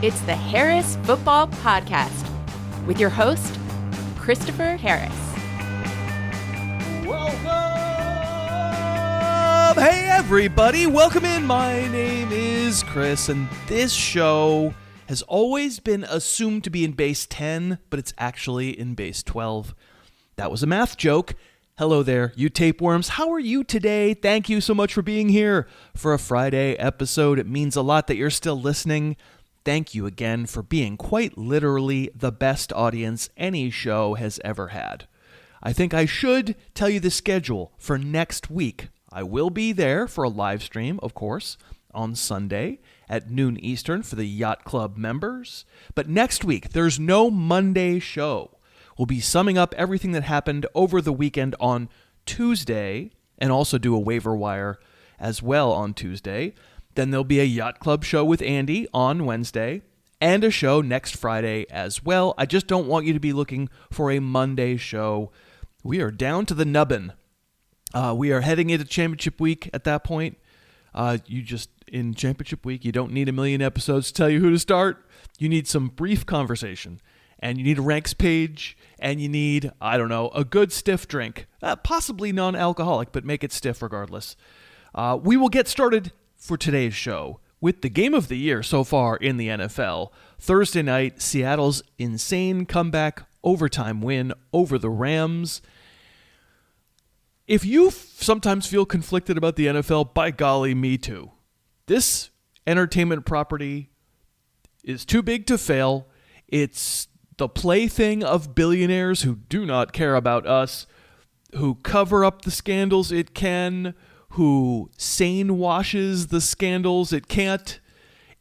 It's the Harris Football Podcast with your host, Christopher Harris. Welcome! Hey, everybody. Welcome in. My name is Chris, and this show has always been assumed to be in base 10, but it's actually in base 12. That was a math joke. Hello there, you tapeworms. How are you today? Thank you so much for being here for a Friday episode. It means a lot that you're still listening. Thank you again for being quite literally the best audience any show has ever had. I think I should tell you the schedule for next week. I will be there for a live stream, of course, on Sunday at noon Eastern for the Yacht Club members. But next week, there's no Monday show. We'll be summing up everything that happened over the weekend on Tuesday and also do a waiver wire as well on Tuesday. Then there'll be a Yacht Club show with Andy on Wednesday and a show next Friday as well. I just don't want you to be looking for a Monday show. We are down to the nubbin. We are heading into championship week at that point. In championship week, you don't need a million episodes to tell you who to start. You need some brief conversation, and you need a ranks page, and you need, a good stiff drink. Possibly non-alcoholic, but make it stiff regardless. We will get started for today's show with the game of the year so far in the NFL. Thursday night, Seattle's insane comeback overtime win over the Rams. If you sometimes feel conflicted about the NFL, by golly, me too. This entertainment property is too big to fail. It's the plaything of billionaires who do not care about us, who cover up the scandals it can, who sane washes the scandals it can't.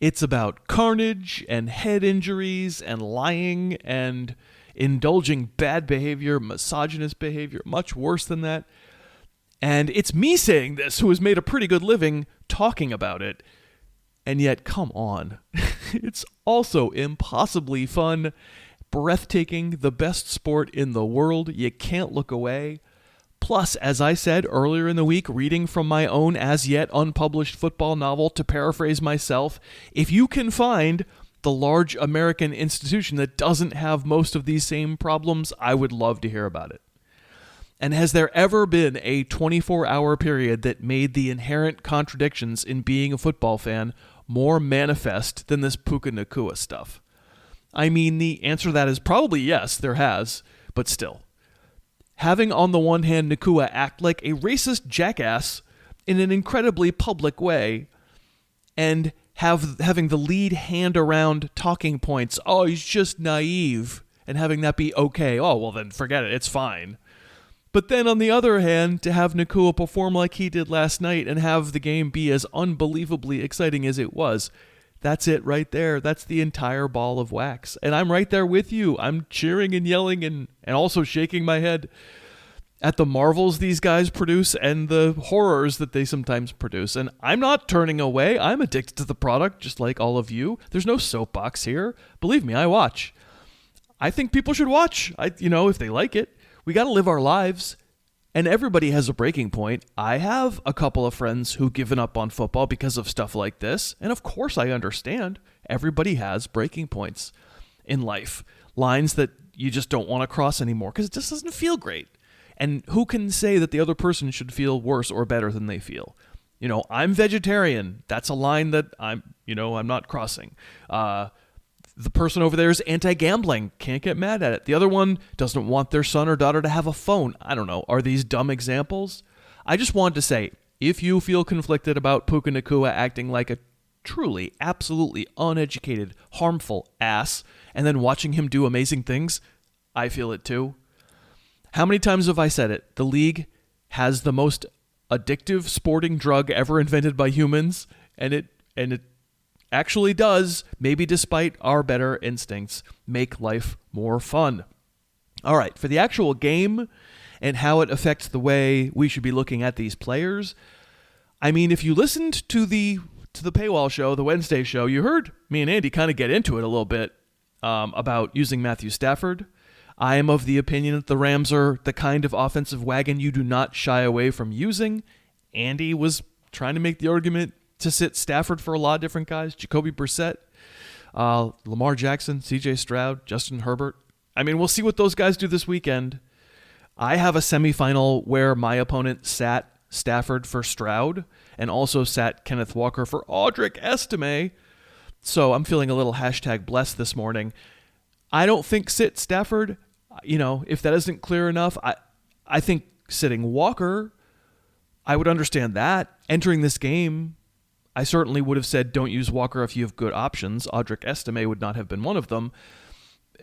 It's about carnage and head injuries and lying and indulging bad behavior, misogynist behavior, much worse than that. And it's me saying this, who has made a pretty good living talking about it. And yet, come on. It's also impossibly fun, breathtaking, the best sport in the world. You can't look away. Plus, as I said earlier in the week, reading from my own as-yet unpublished football novel, to paraphrase myself, if you can find the large American institution that doesn't have most of these same problems, I would love to hear about it. And has there ever been a 24-hour period that made the inherent contradictions in being a football fan more manifest than this Puka Nacua stuff? I mean, the answer to that is probably yes, there has, but still. Having on the one hand Nacua act like a racist jackass in an incredibly public way, and having the lead hand around talking points, oh, he's just naive, and having that be okay, oh, well then forget it, it's fine. But then on the other hand, to have Nacua perform like he did last night and have the game be as unbelievably exciting as it was, that's it right there. That's the entire ball of wax. And I'm right there with you. I'm cheering and yelling and also shaking my head at the marvels these guys produce and the horrors that they sometimes produce. And I'm not turning away. I'm addicted to the product, just like all of you. There's no soapbox here. Believe me, I watch. I think people should watch, if they like it. We got to live our lives. And everybody has a breaking point. I have a couple of friends who've given up on football because of stuff like this. And of course I understand. Everybody has breaking points in life. Lines that you just don't want to cross anymore because it just doesn't feel great. And who can say that the other person should feel worse or better than they feel? I'm vegetarian. That's a line that I'm not crossing. The person over there is anti-gambling. Can't get mad at it. The other one doesn't want their son or daughter to have a phone. I don't know. Are these dumb examples? I just wanted to say, if you feel conflicted about Puka Nacua acting like a truly, absolutely uneducated, harmful ass, and then watching him do amazing things, I feel it too. How many times have I said it? The league has the most addictive sporting drug ever invented by humans, and it actually does, maybe despite our better instincts, make life more fun. All right, for the actual game and how it affects the way we should be looking at these players, I mean, if you listened to the paywall show, the Wednesday show, you heard me and Andy kind of get into it a little bit about using Matthew Stafford. I am of the opinion that the Rams are the kind of offensive wagon you do not shy away from using. Andy was trying to make the argument to sit Stafford for a lot of different guys, Jacoby Brissett. Lamar Jackson, CJ Stroud, Justin Herbert. I mean, we'll see what those guys do this weekend. I have a semifinal where my opponent sat Stafford for Stroud and also sat Kenneth Walker for Audric Estime. So I'm feeling a little #blessed this morning. I don't think sit Stafford. If that isn't clear enough, I think sitting Walker, I would understand that. Entering this game, I certainly would have said don't use Walker if you have good options. Audric Estime would not have been one of them.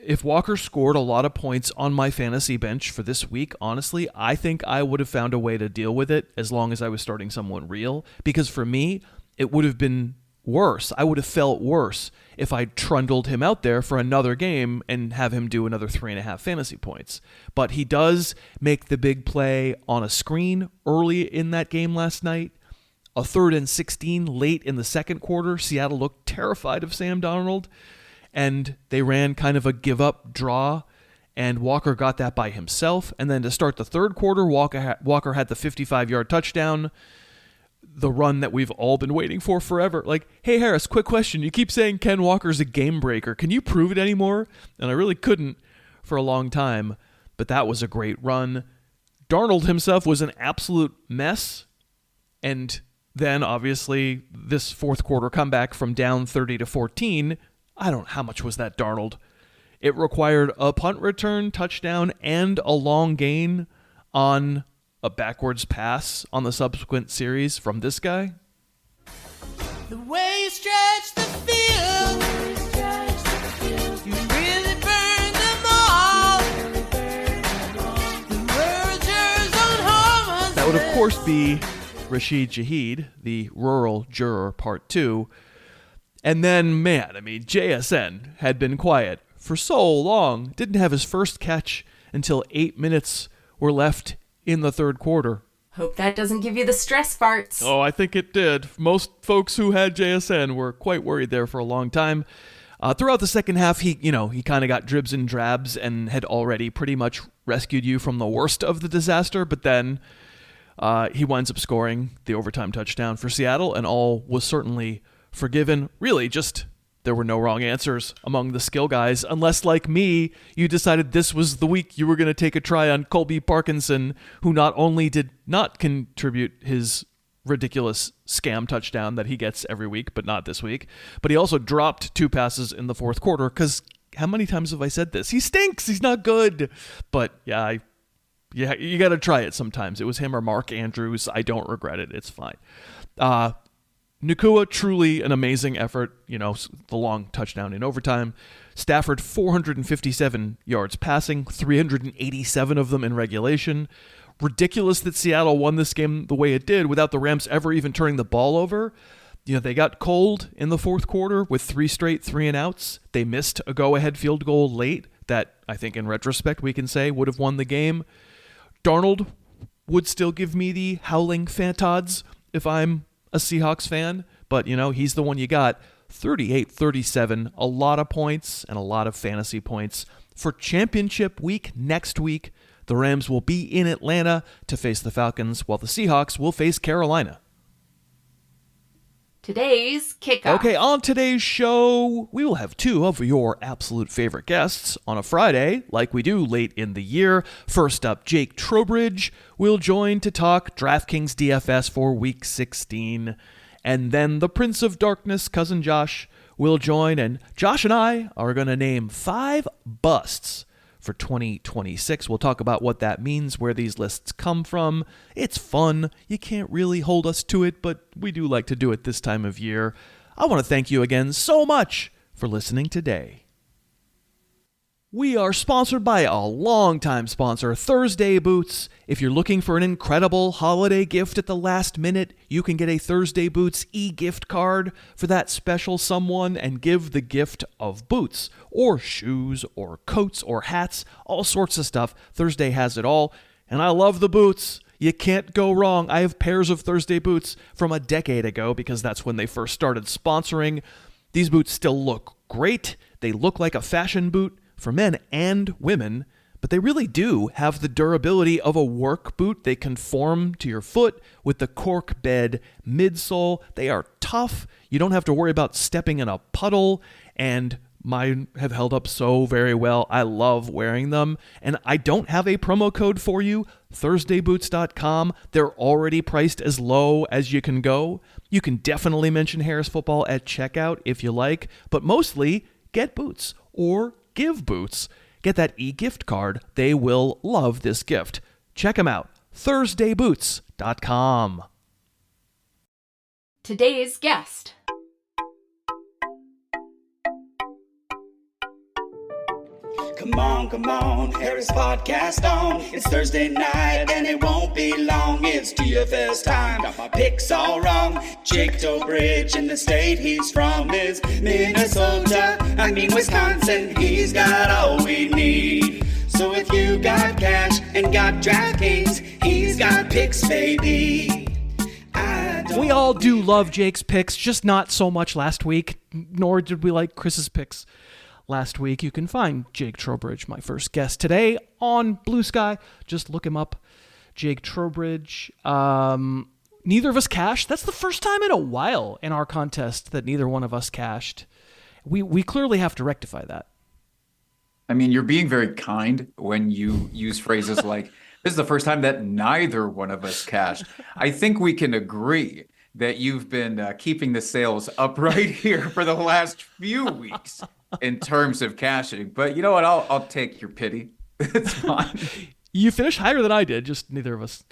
If Walker scored a lot of points on my fantasy bench for this week, honestly, I think I would have found a way to deal with it as long as I was starting someone real. Because for me, it would have been worse. I would have felt worse if I trundled him out there for another game and have him do another 3.5 fantasy points. But he does make the big play on a screen early in that game last night. A 3rd and 16 late in the second quarter. Seattle looked terrified of Sam Darnold, and they ran kind of a give-up draw, and Walker got that by himself. And then to start the third quarter, Walker had the 55-yard touchdown, the run that we've all been waiting for forever. Like, hey, Harris, quick question. You keep saying Ken Walker's a game breaker. Can you prove it anymore? And I really couldn't for a long time, but that was a great run. Darnold himself was an absolute mess, and then, obviously, this fourth quarter comeback from down 30-14, how much was that, Darnold? It required a punt return, touchdown, and a long gain on a backwards pass on the subsequent series from this guy. The way you stretch the field, you really burn them all. The mergers on hormones. That would, of course, be Rashid Shaheed, the rural juror, part 2. And then, JSN had been quiet for so long, didn't have his first catch until 8 minutes were left in the third quarter. Hope that doesn't give you the stress farts. Oh, I think it did. Most folks who had JSN were quite worried there for a long time. Throughout the second half, he kind of got dribs and drabs and had already pretty much rescued you from the worst of the disaster, but then he winds up scoring the overtime touchdown for Seattle, and all was certainly forgiven. Really, just there were no wrong answers among the skill guys, unless, like me, you decided this was the week you were going to take a try on Colby Parkinson, who not only did not contribute his ridiculous scam touchdown that he gets every week, but not this week, but he also dropped 2 passes in the fourth quarter, because how many times have I said this? He stinks! He's not good! But, yeah, you got to try it sometimes. It was him or Mark Andrews. I don't regret it. It's fine. Nacua, truly an amazing effort. The long touchdown in overtime. Stafford, 457 yards passing, 387 of them in regulation. Ridiculous that Seattle won this game the way it did without the Rams ever even turning the ball over. They got cold in the fourth quarter with 3 straight 3-and-outs. They missed a go-ahead field goal late that I think in retrospect we can say would have won the game. Darnold would still give me the howling fantods if I'm a Seahawks fan, but, he's the one you got. 38-37, a lot of points and a lot of fantasy points. For championship week next week, the Rams will be in Atlanta to face the Falcons, while the Seahawks will face Carolina. Today's kickoff. Okay, on today's show, we will have 2 of your absolute favorite guests on a Friday, like we do late in the year. First up, Jake Trowbridge will join to talk DraftKings DFS for Week 16. And then the Prince of Darkness, Cousin Josh, will join, and Josh and I are going to name 5 busts for 2026. We'll talk about what that means, where these lists come from. It's fun. You can't really hold us to it, but we do like to do it this time of year. I want to thank you again so much for listening today. We are sponsored by a longtime sponsor, Thursday Boots. If you're looking for an incredible holiday gift at the last minute, you can get a Thursday Boots e-gift card for that special someone and give the gift of boots or shoes or coats or hats, all sorts of stuff. Thursday has it all, and I love the boots. You can't go wrong. I have pairs of Thursday boots from a decade ago because that's when they first started sponsoring. These boots still look great. They look like a fashion boot for men and women, but they really do have the durability of a work boot. They conform to your foot with the cork bed midsole. They are tough. You don't have to worry about stepping in a puddle, and mine have held up so very well. I love wearing them, and I don't have a promo code for you, ThursdayBoots.com. They're already priced as low as you can go. You can definitely mention Harris Football at checkout if you like, but mostly get boots or give boots. Get that e-gift card. They will love this gift. Check them out, ThursdayBoots.com. Today's guest. Come on, Harris Podcast on. It's Thursday night and it won't be long. It's DFS time. Got my picks all wrong. Jake Trowbridge in the state he's from is Minnesota. Wisconsin. He's got all we need. So if you got cash and got DraftKings, he's got picks, baby. We all do love Jake's picks, just not so much last week, nor did we like Chris's picks last week. You can find Jake Trowbridge, my first guest today, on Blue Sky. Just look him up, Jake Trowbridge. Neither of us cashed. That's the first time in a while in our contest that neither one of us cashed. We clearly have to rectify that. I mean, you're being very kind when you use phrases like, this is the first time that neither one of us cashed. I think we can agree that you've been keeping the sales upright here for the last few weeks in terms of cashing. But you know what? I'll take your pity. It's fine. You finished higher than I did. Just neither of us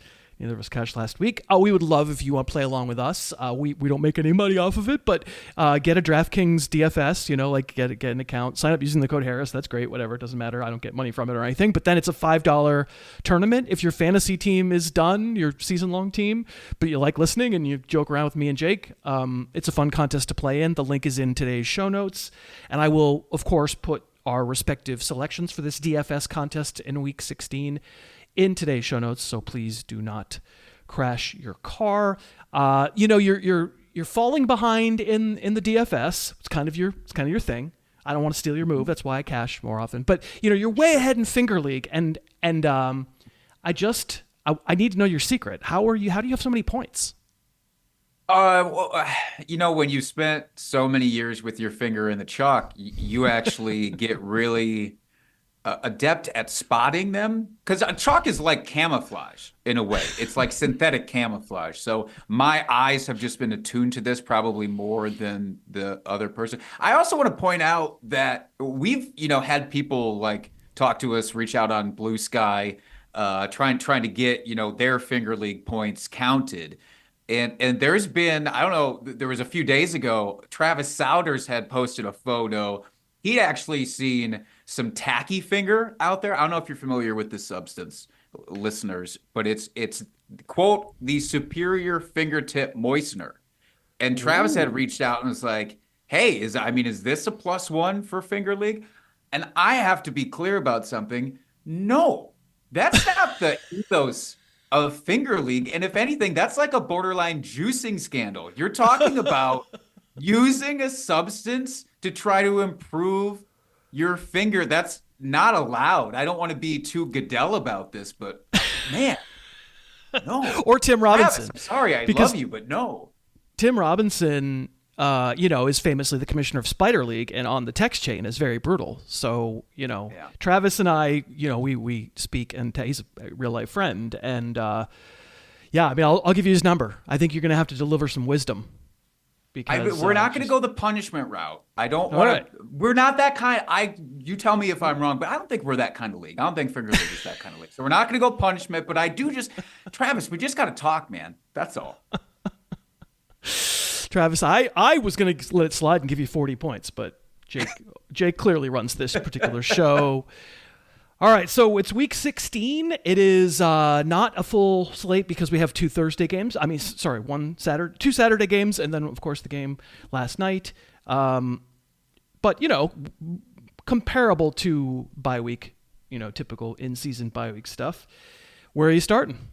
cashed last week. We would love if you want to play along with us. We don't make any money off of it, but get a DraftKings DFS, get an account, sign up using the code Harris. That's great. Whatever. It doesn't matter. I don't get money from it or anything, but then it's a $5 tournament. If your fantasy team is done, your season long team, but you like listening and you joke around with me and Jake, it's a fun contest to play in. The link is in today's show notes. And I will, of course, put our respective selections for this DFS contest in week 16 in today's show notes, so please do not crash your car. You're falling behind in the DFS. It's kind of your thing. I don't want to steal your move. That's why I cash more often. But you're way ahead in Finger League, and I need to know your secret. How do you have so many points? When you spent so many years with your finger in the chalk, you actually get really adept at spotting them, because chalk is like camouflage in a way. It's like synthetic camouflage. So my eyes have just been attuned to this probably more than the other person. I also want to point out that we've had people like talk to us, reach out on Blue Sky, trying to get their Finger League points counted. And there's been, I don't know, there was a few days ago, Travis Souders had posted a photo. He'd actually seen some tacky finger out there. I don't know if you're familiar with this substance, listeners, but it's quote, the superior fingertip moistener. And Travis had reached out and was like, hey, is this a +1 for Finger League? And I have to be clear about something. No, that's not the ethos of Finger League. And if anything, that's like a borderline juicing scandal. You're talking about using a substance to try to improve your finger. That's not allowed. I don't want to be too Goodell about this, but man, no. Or Tim Robinson. Travis, I'm sorry, I love you, but no. Tim Robinson, is famously the commissioner of Spider League, and on the text chain is very brutal. So, Travis and I, we speak, and he's a real life friend. And I'll give you his number. I think you're going to have to deliver some wisdom. Because we're not going to go the punishment route. I don't want to. We're not that kind. You tell me if I'm wrong, but I don't think we're that kind of league. I don't think Finger League is that kind of league. So we're not going to go punishment, but I do Travis, we just got to talk, man. That's all. Travis, I was going to let it slide and give you 40 points, but Jake clearly runs this particular show. All right, so it's week 16. It is not a full slate because we have two Thursday games. Two Saturday games, and then, of course, the game last night. But, comparable to bye week, typical in-season bye week stuff. Where are you starting?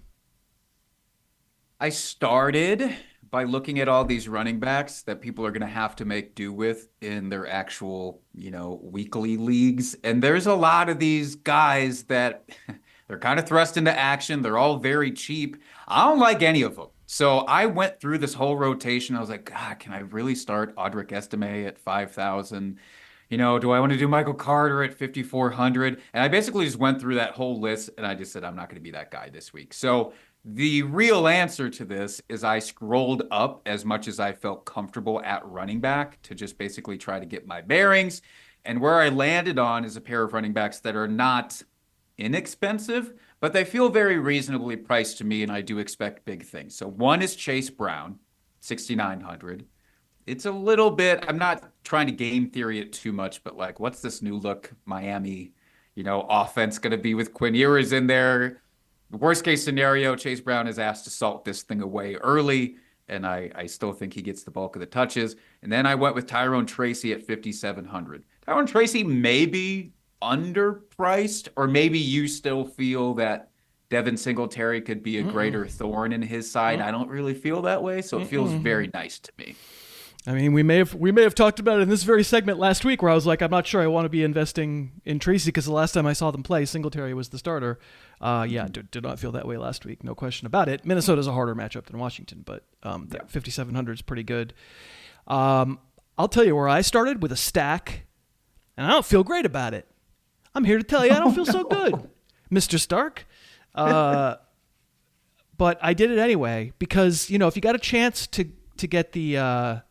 I started by looking at all these running backs that people are going to have to make do with in their actual, weekly leagues. And there's a lot of these guys that they're kind of thrust into action. They're all very cheap. I don't like any of them. So I went through this whole rotation. I was like, God, can I really start Audric Estime at 5,000? do I want to do Michael Carter at 5,400? And I basically just went through that whole list and I just said, I'm not going to be that guy this week. So the real answer to this is I scrolled up as much as I felt comfortable at running back to just basically try to get my bearings. And where I landed on is a pair of running backs that are not inexpensive, but they feel very reasonably priced to me, and I do expect big things. So one is Chase Brown, 6,900. It's a little bit, I'm not trying to game theory it too much, but like, what's this new look Miami, offense going to be with Quinn Ewers in there? The worst case scenario, Chase Brown is asked to salt this thing away early, and I still think he gets the bulk of the touches. And then I went with Tyrone Tracy at 5,700. Tyrone Tracy may be underpriced, or maybe you still feel that Devin Singletary could be a greater thorn in his side. I don't really feel that way, so it feels very nice to me. I mean, we may have talked about it in this very segment last week where I was like, I'm not sure I want to be investing in Tracy because the last time I saw them play, Singletary was the starter. Did not feel that way last week, no question about it. Minnesota's a harder matchup than Washington, but that 5,700 is pretty good. I'll tell you where I started with a stack, and I don't feel great about it. I'm here to tell you I don't feel so good, Mr. Stark. But I did it anyway because, if you got a chance to get the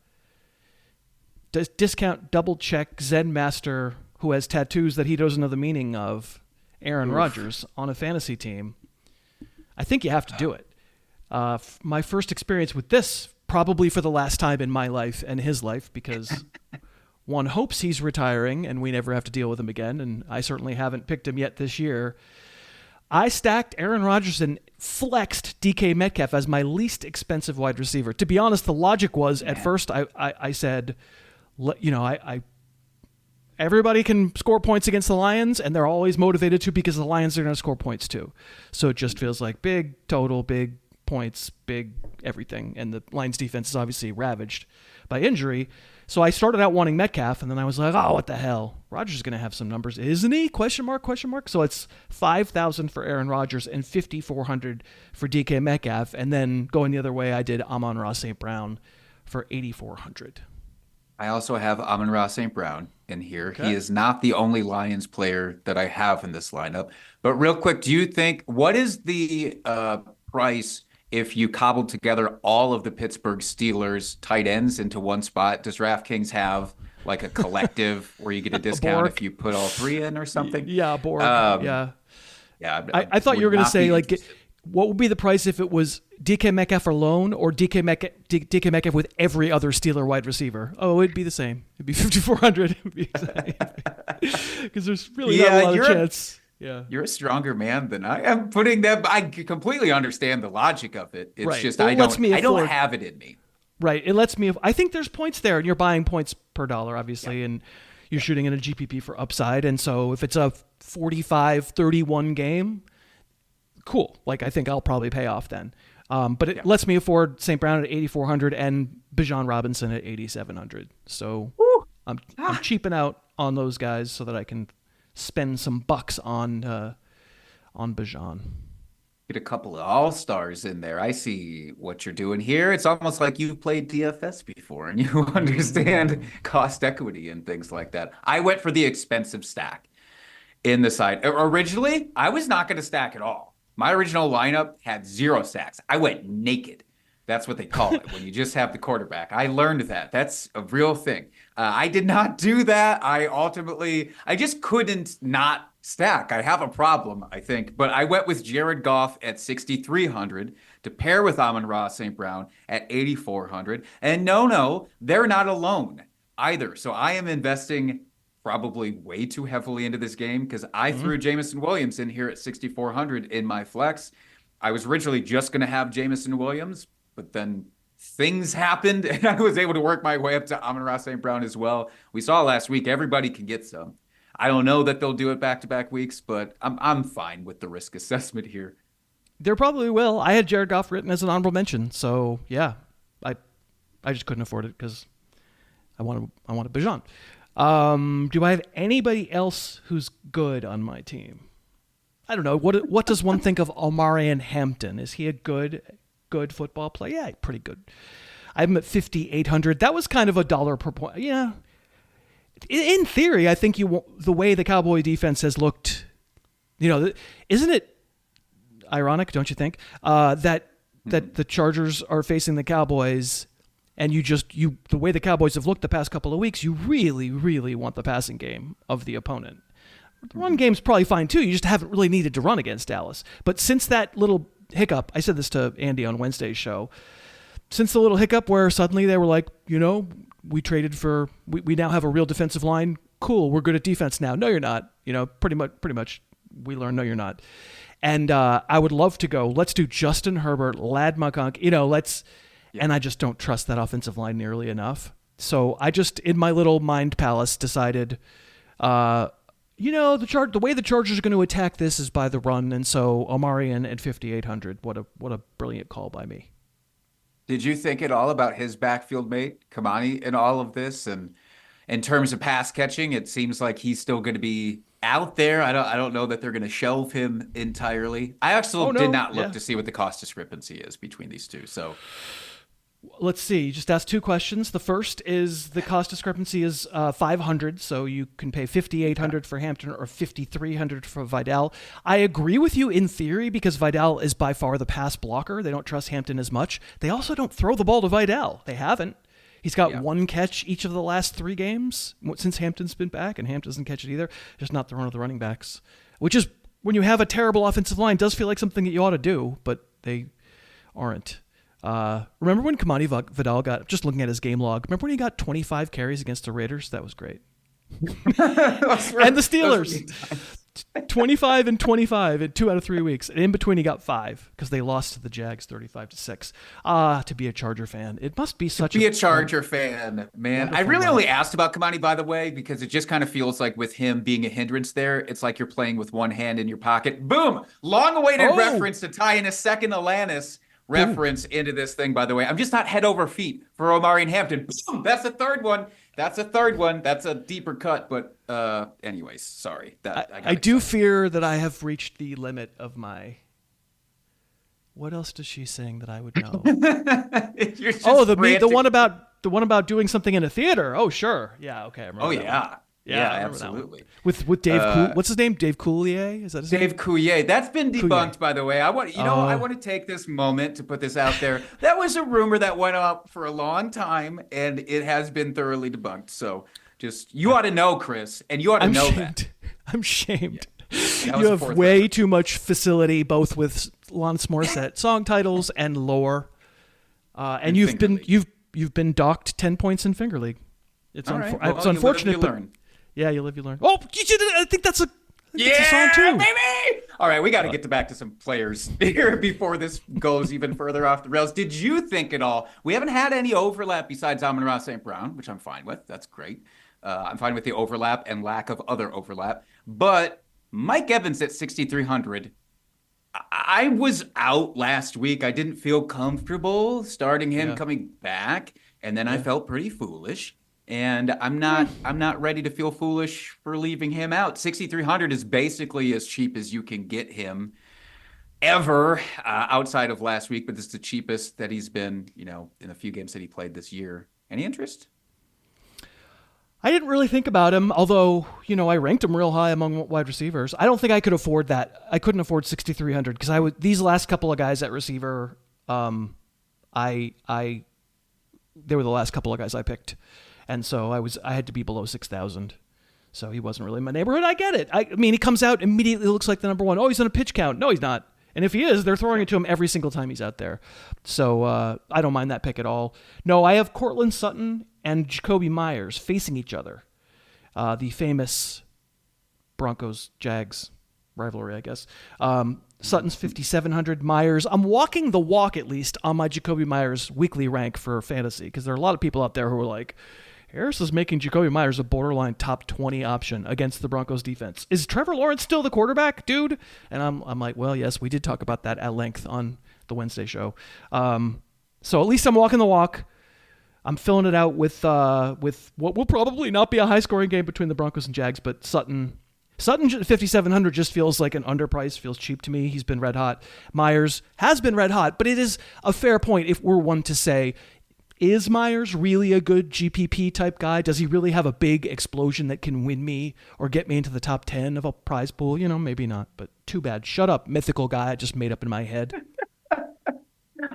discount double check Zen Master who has tattoos that he doesn't know the meaning of, Aaron Rodgers on a fantasy team, I think you have to do it. My first experience with this, probably for the last time in my life and his life, because one hopes he's retiring and we never have to deal with him again, and I certainly haven't picked him yet this year. I stacked Aaron Rodgers and flexed DK Metcalf as my least expensive wide receiver. To be honest, the logic was at first I said, everybody can score points against the Lions, and they're always motivated to because the Lions are going to score points too. So it just feels like big total, big points, big everything. And the Lions defense is obviously ravaged by injury. So I started out wanting Metcalf, and then I was like, oh, what the hell? Rodgers is going to have some numbers, isn't he? Question mark. So it's 5,000 for Aaron Rodgers and 5,400 for DK Metcalf. And then going the other way, I did Amon-Ra St. Brown for 8,400. I also have Amon-Ra St. Brown in here. Okay. He is not the only Lions player that I have in this lineup. But real quick, do you think, what is the price if you cobbled together all of the Pittsburgh Steelers tight ends into one spot? Does DraftKings have like a collective where you get a discount if you put all three in or something? Yeah, Borg. Yeah. I thought you were going to say, like, what would be the price if it was DK Metcalf alone or DK Metcalf with every other Steeler wide receiver? Oh, it'd be the same. It'd be 5,400. Because there's really not a lot of chance. Yeah, you're a stronger man than I am. Putting that, I completely understand the logic of it. It's just well, I don't have it in me. Right. It lets me. I think there's points there, and you're buying points per dollar, obviously, and you're shooting in a GPP for upside. And so if it's a 45-31 game, cool. Like, I think I'll probably pay off then. But it lets me afford St. Brown at 8,400 and Bijan Robinson at 8,700. So I'm cheaping out on those guys so that I can spend some bucks on Bijan. Get a couple of all-stars in there. I see what you're doing here. It's almost like you've played DFS before and you understand cost equity and things like that. I went for the expensive stack in the side. Originally, I was not going to stack at all. My original lineup had 0 stacks. I went naked. That's what they call it when you just have the quarterback. I learned that. That's a real thing. I did not do that. I just couldn't not stack. I have a problem, I think. But I went with Jared Goff at 6,300 to pair with Amon-Ra St. Brown at 8,400. And no, they're not alone either. So I am investing probably way too heavily into this game because I threw Jameson Williams in here at 6,400 in my flex. I was originally just going to have Jameson Williams, but then things happened and I was able to work my way up to Amon-Ra St. Brown as well. We saw last week, everybody can get some. I don't know that they'll do it back-to-back weeks, but I'm fine with the risk assessment here. There probably will. I had Jared Goff written as an honorable mention, so yeah, I just couldn't afford it because I wanted Bijan. Do I have anybody else who's good on my team? I don't know. What does one think of Omarion Hampton? Is he a good football player? Yeah, pretty good. I have him at 5,800. That was kind of $1 per point. Yeah. in theory, I think the way the Cowboy defense has looked, isn't it ironic, don't you think, that the Chargers are facing the Cowboys, and the way the Cowboys have looked the past couple of weeks, you really, really want the passing game of the opponent. The run game's probably fine too. You just haven't really needed to run against Dallas. But since that little hiccup, I said this to Andy on Wednesday's show, since the little hiccup where suddenly they were like, we traded for, we now have a real defensive line. Cool, we're good at defense now. No, you're not. Pretty much we learned, no, you're not. And I would love to go, let's do Justin Herbert, Lad McConkey, and I just don't trust that offensive line nearly enough. So I just, in my little mind palace, decided, the way the Chargers are going to attack this is by the run, and so Omarion at 5,800. What a brilliant call by me. Did you think at all about his backfield mate, Kamani, in all of this? And in terms of pass catching, it seems like he's still going to be out there. I don't know that they're going to shelve him entirely. I actually did not look to see what the cost discrepancy is between these two. So let's see. You just asked two questions. The first is the cost discrepancy is 500, so you can pay 5,800 for Hampton or 5,300 for Vidal. I agree with you in theory because Vidal is by far the pass blocker. They don't trust Hampton as much. They also don't throw the ball to Vidal. They haven't. He's got one catch each of the last 3 games since Hampton's been back, and Hampton doesn't catch it either. Just not the run of the running backs, which is, when you have a terrible offensive line, does feel like something that you ought to do, but they aren't. Remember when Kamani Vidal got, just looking at his game log, remember when he got 25 carries against the Raiders? That was great. And the Steelers. 25 and 25 in 2 out of 3 weeks. And in between, he got 5 because they lost to the Jags 35-6. To be a Charger fan, it must be such a Charger fan, man. I really only asked about Kamani, by the way, because it just kind of feels like with him being a hindrance there, it's like you're playing with one hand in your pocket. Boom! Long-awaited reference to tie in a second Alanis reference into this thing, by the way. I'm just not head over feet for Omarion Hampton. Boom! That's the third one. That's a deeper cut, but anyways, sorry. I do fear that I have reached the limit of my... What else does she sing that I would know? the one about doing something in a theater. Oh, sure. Yeah, okay. I remember that. Yeah, absolutely. With Dave, what's his name? Dave Coulier? Is that his name? Dave Coulier. That's been debunked, by the way. I want to take this moment to put this out there. That was a rumor that went up for a long time, and it has been thoroughly debunked. So you ought to know, Chris, and you ought to know that. I'm shamed. Yeah, you have way too much facility, both with Alanis Morissette song titles and lore, and you've been docked 10 points in Finger League. It's unfortunate, but yeah, you live, you learn. Oh, I think that's a song too. Baby! All right, we got to get back to some players here before this goes even further off the rails. Did you think at all? We haven't had any overlap besides Amon-Ra St. Brown, which I'm fine with. That's great. I'm fine with the overlap and lack of other overlap. But Mike Evans at 6,300. I was out last week. I didn't feel comfortable starting him coming back, and then I felt pretty foolish. And I'm not ready to feel foolish for leaving him out. 6,300 is basically as cheap as you can get him ever outside of last week, but this is the cheapest that he's been, in a few games that he played this year. Any interest? I didn't really think about him, although, I ranked him real high among wide receivers. I don't think I could afford that. I couldn't afford 6,300 because these last couple of guys at receiver, they were the last couple of guys I picked. And so I had to be below 6,000. So he wasn't really in my neighborhood. I get it. I mean, he comes out, immediately looks like the number one. Oh, he's on a pitch count. No, he's not. And if he is, they're throwing it to him every single time he's out there. So I don't mind that pick at all. No, I have Cortland Sutton and Jacoby Myers facing each other. The famous Broncos-Jags rivalry, I guess. Sutton's 5,700. Myers. I'm walking the walk, at least, on my Jacoby Myers weekly rank for fantasy, because there are a lot of people out there who are like, Harris is making Jacoby Myers a borderline top 20 option against the Broncos defense. Is Trevor Lawrence still the quarterback, dude? And I'm like, well, yes, we did talk about that at length on the Wednesday show. So at least I'm walking the walk. I'm filling it out with what will probably not be a high-scoring game between the Broncos and Jags, but Sutton 5,700 just feels like an underprice, feels cheap to me. He's been red hot. Myers has been red hot, but it is a fair point if we're one to say, is Myers really a good GPP type guy? Does he really have a big explosion that can win me or get me into the top 10 of a prize pool? Maybe not, but too bad. Shut up, mythical guy I just made up in my head.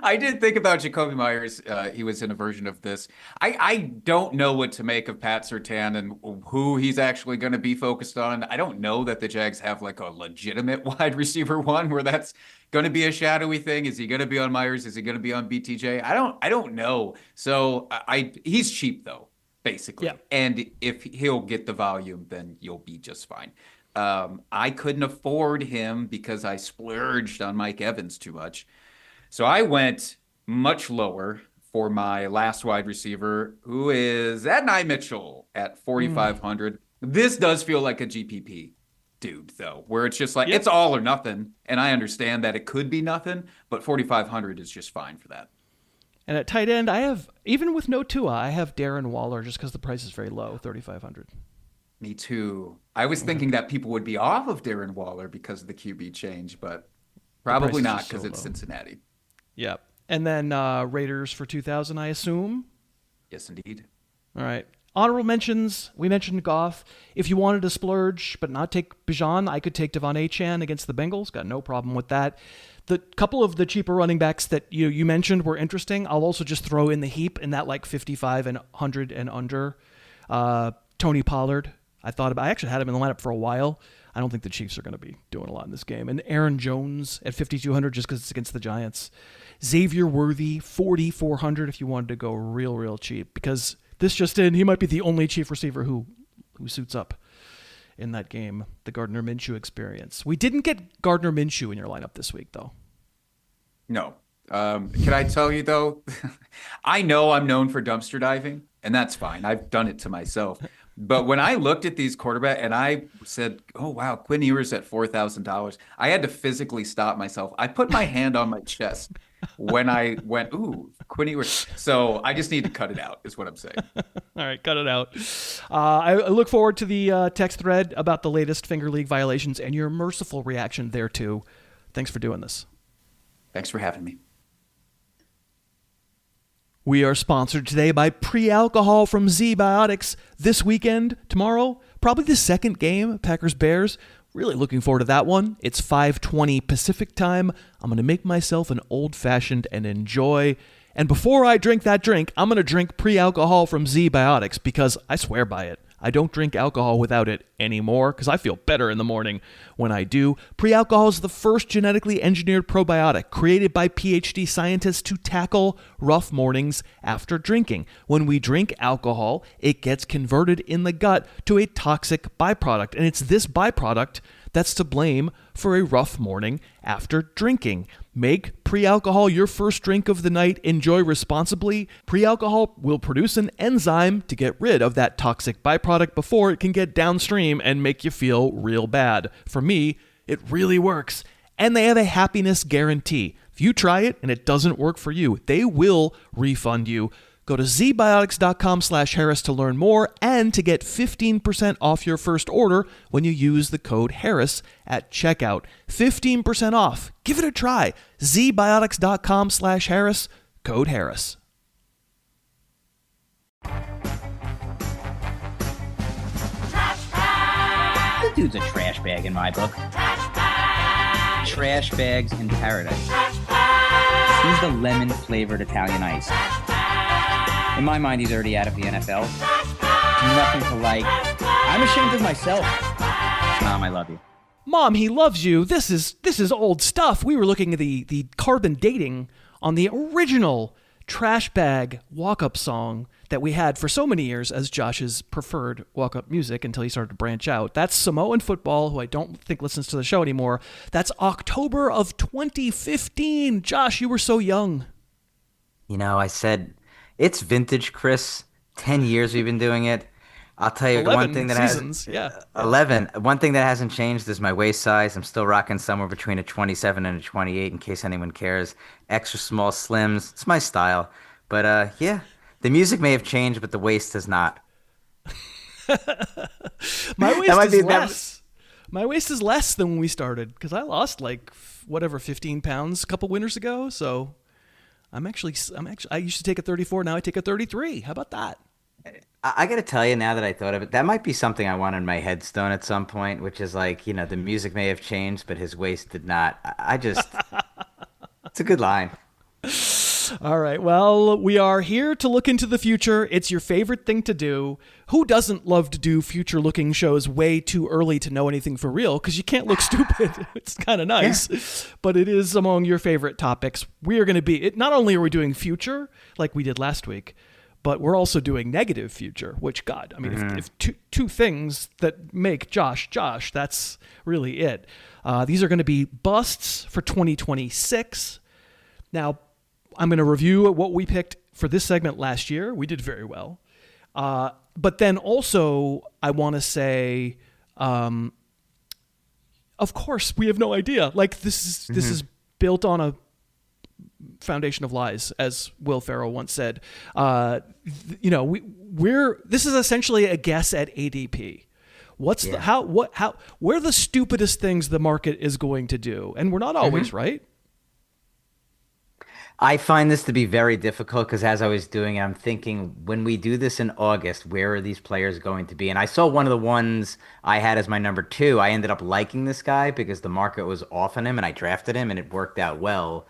I did think about Jacoby Myers. He was in a version of this. I don't know what to make of Pat Surtain and who he's actually going to be focused on. I don't know that the Jags have like a legitimate wide receiver one where that's going to be a shadowy thing. Is he going to be on Myers? Is he going to be on BTJ? I don't know. So he's cheap though, basically. Yeah. And if he'll get the volume, then you'll be just fine. I couldn't afford him because I splurged on Mike Evans too much. So I went much lower for my last wide receiver, who is Adonai Mitchell at 4,500. This does feel like a GPP dude, though, where it's just like, It's all or nothing. And I understand that it could be nothing, but 4,500 is just fine for that. And at tight end, I have, even with no Tua, I have Darren Waller just because the price is very low, 3,500. Me too. I was thinking that people would be off of Darren Waller because of the QB change, but probably not because it's Cincinnati. Yep. And then Raiders for 2,000, I assume? Yes, indeed. All right. Honorable mentions. We mentioned Goff. If you wanted to splurge but not take Bijan, I could take Devon Achane against the Bengals. Got no problem with that. The couple of the cheaper running backs that you mentioned were interesting. I'll also just throw in the heap in that like 55 and 100 and under. Tony Pollard. I actually had him in the lineup for a while. I don't think the Chiefs are going to be doing a lot in this game. And Aaron Jones at 5,200 just because it's against the Giants. Xavier Worthy, 4,400 if you wanted to go real cheap. Because this just in, he might be the only Chief receiver who suits up in that game, the Gardner Minshew experience. We didn't get Gardner Minshew in your lineup this week, though. No. Can I tell you, though? I know I'm known for dumpster diving, and that's fine. I've done it to myself. But when I looked at these quarterbacks and I said, oh, wow, Quinn Ewers at $4,000, I had to physically stop myself. I put my hand on my chest when I went, ooh, Quinn Ewers. So I just need to cut it out is what I'm saying. All right, cut it out. I look forward to the text thread about the latest Finger League violations and your merciful reaction there, too. Thanks for doing this. Thanks for having me. We are sponsored today by pre-alcohol from Z-Biotics. This weekend, tomorrow, probably the second game, Packers-Bears. Really looking forward to that one. It's 5:20 Pacific time. I'm going to make myself an old-fashioned and enjoy. And before I drink that drink, I'm going to drink pre-alcohol from Z-Biotics because I swear by it. I don't drink alcohol without it anymore because I feel better in the morning when I do. Pre-alcohol is the first genetically engineered probiotic created by PhD scientists to tackle rough mornings after drinking. When we drink alcohol, it gets converted in the gut to a toxic byproduct, and it's this byproduct that's to blame for a rough morning after drinking. Make pre-alcohol your first drink of the night. Enjoy responsibly. Pre-alcohol will produce an enzyme to get rid of that toxic byproduct before it can get downstream and make you feel real bad. For me, it really works. And they have a happiness guarantee. If you try it and it doesn't work for you, they will refund you. Go to zbiotics.com/Harris to learn more and to get 15% off your first order when you use the code Harris at checkout. 15% off. Give it a try. zbiotics.com/Harris, code Harris. The dude's a trash bag in my book. Trash bags in paradise. He's the lemon-flavored Italian ice. In my mind, he's already out of the NFL. Nothing to like. I'm ashamed of myself. Mom, I love you. Mom, he loves you. This is old stuff. We were looking at the carbon dating on the original trash bag walk-up song that we had for so many years as Josh's preferred walk-up music until he started to branch out. That's Samoan Football, who I don't think listens to the show anymore. That's October of 2015. Josh, you were so young. I said... It's vintage, Chris. 10 years we've been doing it. I'll tell you one thing that seasons, has 11. One thing that hasn't changed is my waist size. I'm still rocking somewhere between a 27 and a 28 in case anyone cares. Extra small slims. It's my style. But yeah, the music may have changed, but the waist has not. My waist is less. My waist is less than when we started because I lost 15 pounds a couple winters ago. So I used to take a 34. Now I take a 33. How about that? I got to tell you, now that I thought of it, that might be something I want on my headstone at some point, which is like, the music may have changed, but his waist did not. It's a good line. All right. Well, we are here to look into the future. It's your favorite thing to do. Who doesn't love to do future-looking shows way too early to know anything for real? Because you can't look stupid. It's kind of nice. Yeah. But it is among your favorite topics. We are going to be... Not only are we doing future, like we did last week, but we're also doing negative future, which, God, I mean, if two things that make Josh, that's really it. These are going to be busts for 2026. Now, I'm going to review what we picked for this segment last year. We did very well. But then also, I want to say, of course, we have no idea. Like, this is built on a foundation of lies, as Will Ferrell once said. This is essentially a guess at ADP. Where are the stupidest things the market is going to do? And we're not always right. I find this to be very difficult because as I was doing it, I'm thinking, when we do this in August, where are these players going to be? And I saw one of the ones I had as my number 2. I ended up liking this guy because the market was off on him, and I drafted him, and it worked out well.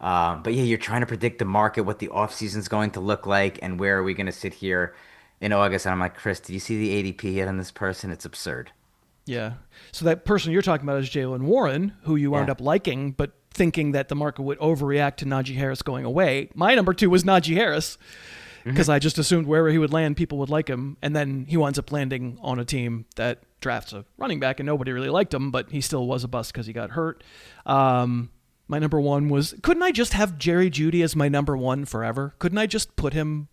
But yeah, you're trying to predict the market, what the offseason is going to look like, and where are we going to sit here in August? And I'm like, Chris, do you see the ADP hit on this person? It's absurd. Yeah. So that person you're talking about is Jaylen Warren, who you wound up liking, but thinking that the market would overreact to Najee Harris going away. My number 2 was Najee Harris because I just assumed wherever he would land, people would like him. And then he winds up landing on a team that drafts a running back and nobody really liked him, but he still was a bust because he got hurt. My number 1 was, couldn't I just have Jerry Jeudy as my number 1 forever? Couldn't I just put him,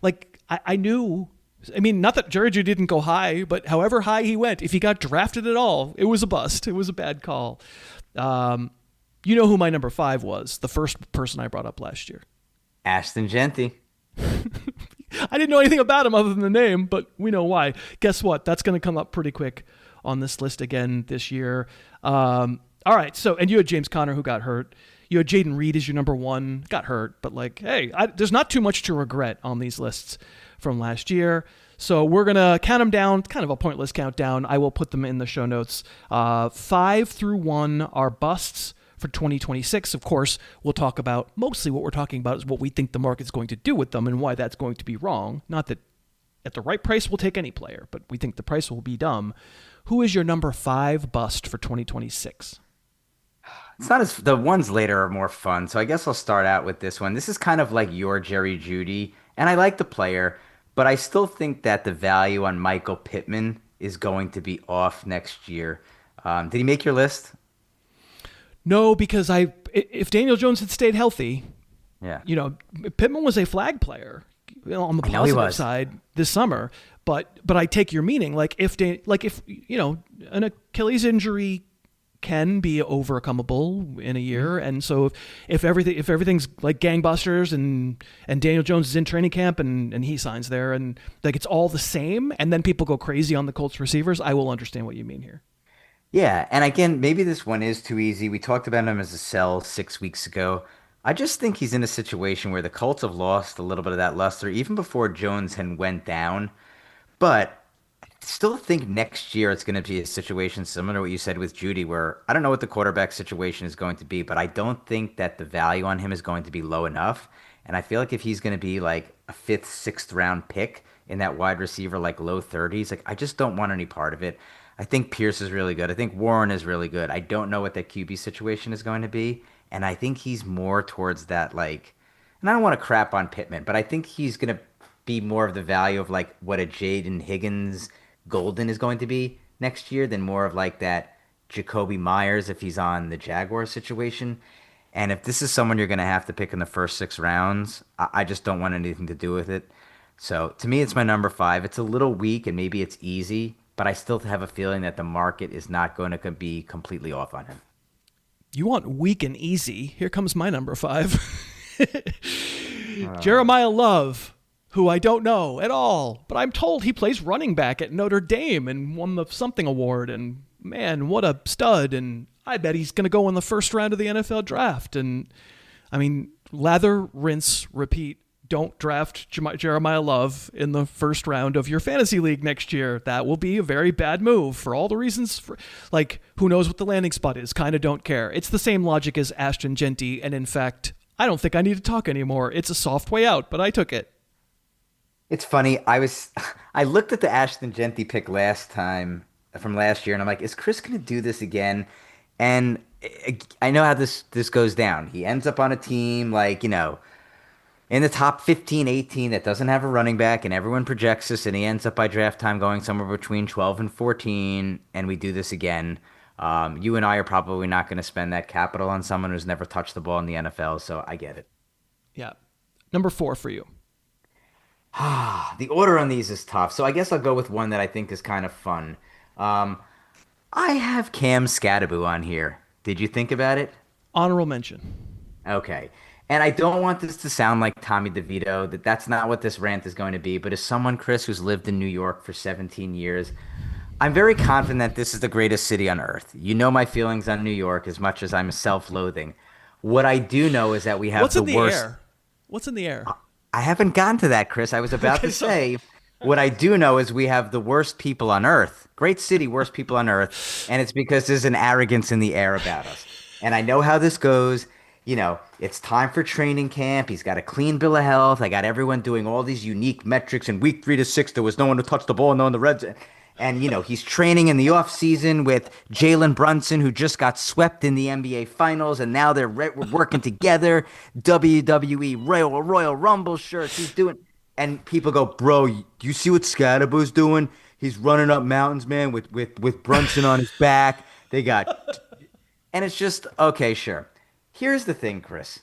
like, I knew, I mean, not that Jerry Jeudy didn't go high, but however high he went, if he got drafted at all, it was a bust. It was a bad call. You know who my number 5 was, the first person I brought up last year. Ashton Genty. I didn't know anything about him other than the name, but we know why. Guess what? That's going to come up pretty quick on this list again this year. All right, so, and you had James Conner, who got hurt. You had Jaden Reed as your number 1, got hurt, but like, hey, there's not too much to regret on these lists from last year. So we're going to count them down, kind of a pointless countdown. I will put them in the show notes. 5 through 1 are busts for 2026. Of course, we'll talk about, mostly what we're talking about is what we think the market's going to do with them and why that's going to be wrong. Not that at the right price we'll take any player, but we think the price will be dumb. Who is your number 5 bust for 2026? It's not as, the ones later are more fun, so I guess I'll start out with this one. This is kind of like your Jerry Jeudy, and I like the player, but I still think that the value on Michael Pittman is going to be off next year. Did he make your list? No, because if Daniel Jones had stayed healthy, Pittman was a flag player on the positive side this summer. But I take your meaning. Like if an Achilles injury can be overcomable in a year, and so if everything's like gangbusters and Daniel Jones is in training camp and he signs there and like it's all the same, and then people go crazy on the Colts receivers, I will understand what you mean here. Yeah, and again, maybe this one is too easy. We talked about him as a sell 6 weeks ago. I just think he's in a situation where the Colts have lost a little bit of that luster, even before Jones had went down. But I still think next year it's going to be a situation similar to what you said with Jeudy, where I don't know what the quarterback situation is going to be, but I don't think that the value on him is going to be low enough. And I feel like if he's going to be like a 5th, 6th round pick in that wide receiver, like low 30s, like I just don't want any part of it. I think Pierce is really good. I think Warren is really good. I don't know what that QB situation is going to be. And I think he's more towards that, like, and I don't want to crap on Pittman, but I think he's going to be more of the value of like what a Jaden Higgins Golden is going to be next year than more of like that Jacoby Myers if he's on the Jaguars situation. And if this is someone you're going to have to pick in the first 6 rounds, I just don't want anything to do with it. So to me, it's my number 5. It's a little weak and maybe it's easy, but I still have a feeling that the market is not going to be completely off on him. You want weak and easy. Here comes my number 5. Jeremiah Love, who I don't know at all, but I'm told he plays running back at Notre Dame and won the something award. And man, what a stud. And I bet he's going to go in the first round of the NFL draft. And I mean, lather, rinse, repeat. Don't draft Jeremiah Love in the first round of your fantasy league next year. That will be a very bad move for all the reasons. Who knows what the landing spot is? Kind of don't care. It's the same logic as Ashton Genty, and in fact, I don't think I need to talk anymore. It's a soft way out, but I took it. It's funny. I looked at the Ashton Genty pick last time from last year, and I'm like, is Chris going to do this again? And I know how this goes down. He ends up on a team in the top 15, 18 that doesn't have a running back, and everyone projects this, and he ends up by draft time going somewhere between 12 and 14, and we do this again. You and I are probably not going to spend that capital on someone who's never touched the ball in the NFL, so I get it. Yeah. Number 4 for you. The order on these is tough, so I guess I'll go with one that I think is kind of fun. I have Cam Scatterbo on here. Did you think about it? Honorable mention. Okay. And I don't want this to sound like Tommy DeVito, that's not what this rant is going to be, but as someone, Chris, who's lived in New York for 17 years, I'm very confident that this is the greatest city on earth. You know my feelings on New York as much as I'm self-loathing. What I do know is that we have the worst... Air? What's in the air? I haven't gotten to that, Chris. I was about to say, what I do know is we have the worst people on earth. Great city, worst people on earth. And it's because there's an arrogance in the air about us. And I know how this goes. It's time for training camp. He's got a clean bill of health. I got everyone doing all these unique metrics. In week 3 to 6, there was no one who touched the ball, no one in the red zone. And, he's training in the offseason with Jalen Brunson, who just got swept in the NBA Finals, and now they're working together. WWE Royal Rumble shirts. He's doing... And people go, bro, do you see what Scatterbo's doing? He's running up mountains, man, with Brunson on his back. They got... And it's just, okay, sure. Here's the thing, Chris.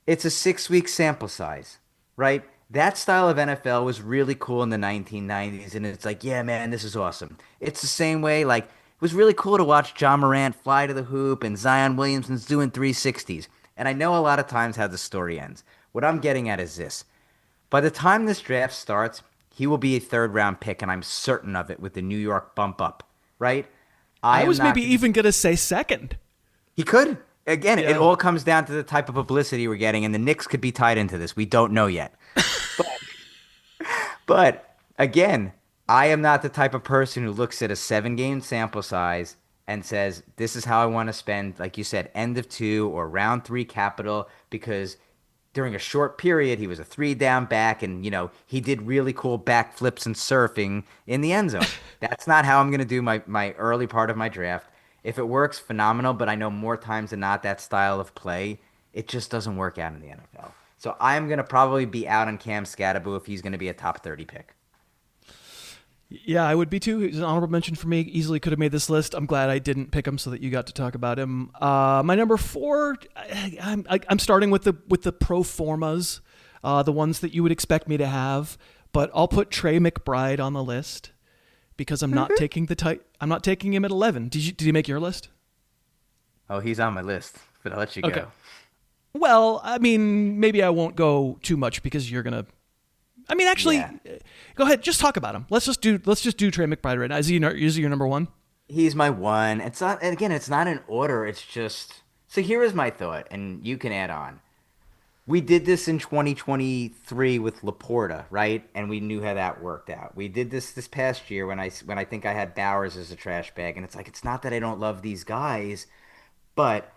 It's a 6-week sample size, right? That style of NFL was really cool in the 1990s, and it's like, yeah, man, this is awesome. It's the same way, it was really cool to watch John Morant fly to the hoop and Zion Williamson's doing 360s. And I know a lot of times how the story ends. What I'm getting at is this. By the time this draft starts, he will be a 3rd-round pick, and I'm certain of it with the New York bump up, right? I was maybe even going to say 2nd. He could. Again, It all comes down to the type of publicity we're getting, and the Knicks could be tied into this. We don't know yet. But again, I am not the type of person who looks at a 7-game sample size and says, this is how I want to spend, like you said, end of 2 or round 3 capital, because during a short period, he was a 3-down back, and, he did really cool backflips and surfing in the end zone. That's not how I'm going to do my early part of my draft. If it works, phenomenal, but I know more times than not that style of play, it just doesn't work out in the NFL. So I'm going to probably be out on Cam Scatterbo if he's going to be a top 30 pick. Yeah, I would be too. He's an honorable mention for me. Easily could have made this list. I'm glad I didn't pick him so that you got to talk about him. My number 4, I'm starting with the pro formas, the ones that you would expect me to have, but I'll put Trey McBride on the list. Because I'm not taking I'm not taking him at 11. Did you make your list? Oh, he's on my list, but I'll let you go. Well, I mean, maybe I won't go too much because you're gonna. I mean, actually, Go ahead. Just talk about him. Let's just do Trey McBride right now. Is he your number 1? He's my 1. It's not. And again, it's not in order. It's just. So here is my thought, and you can add on. We did this in 2023 with Laporta, right? And we knew how that worked out. We did this past year when I think I had Bowers as a trash bag. And it's not that I don't love these guys, but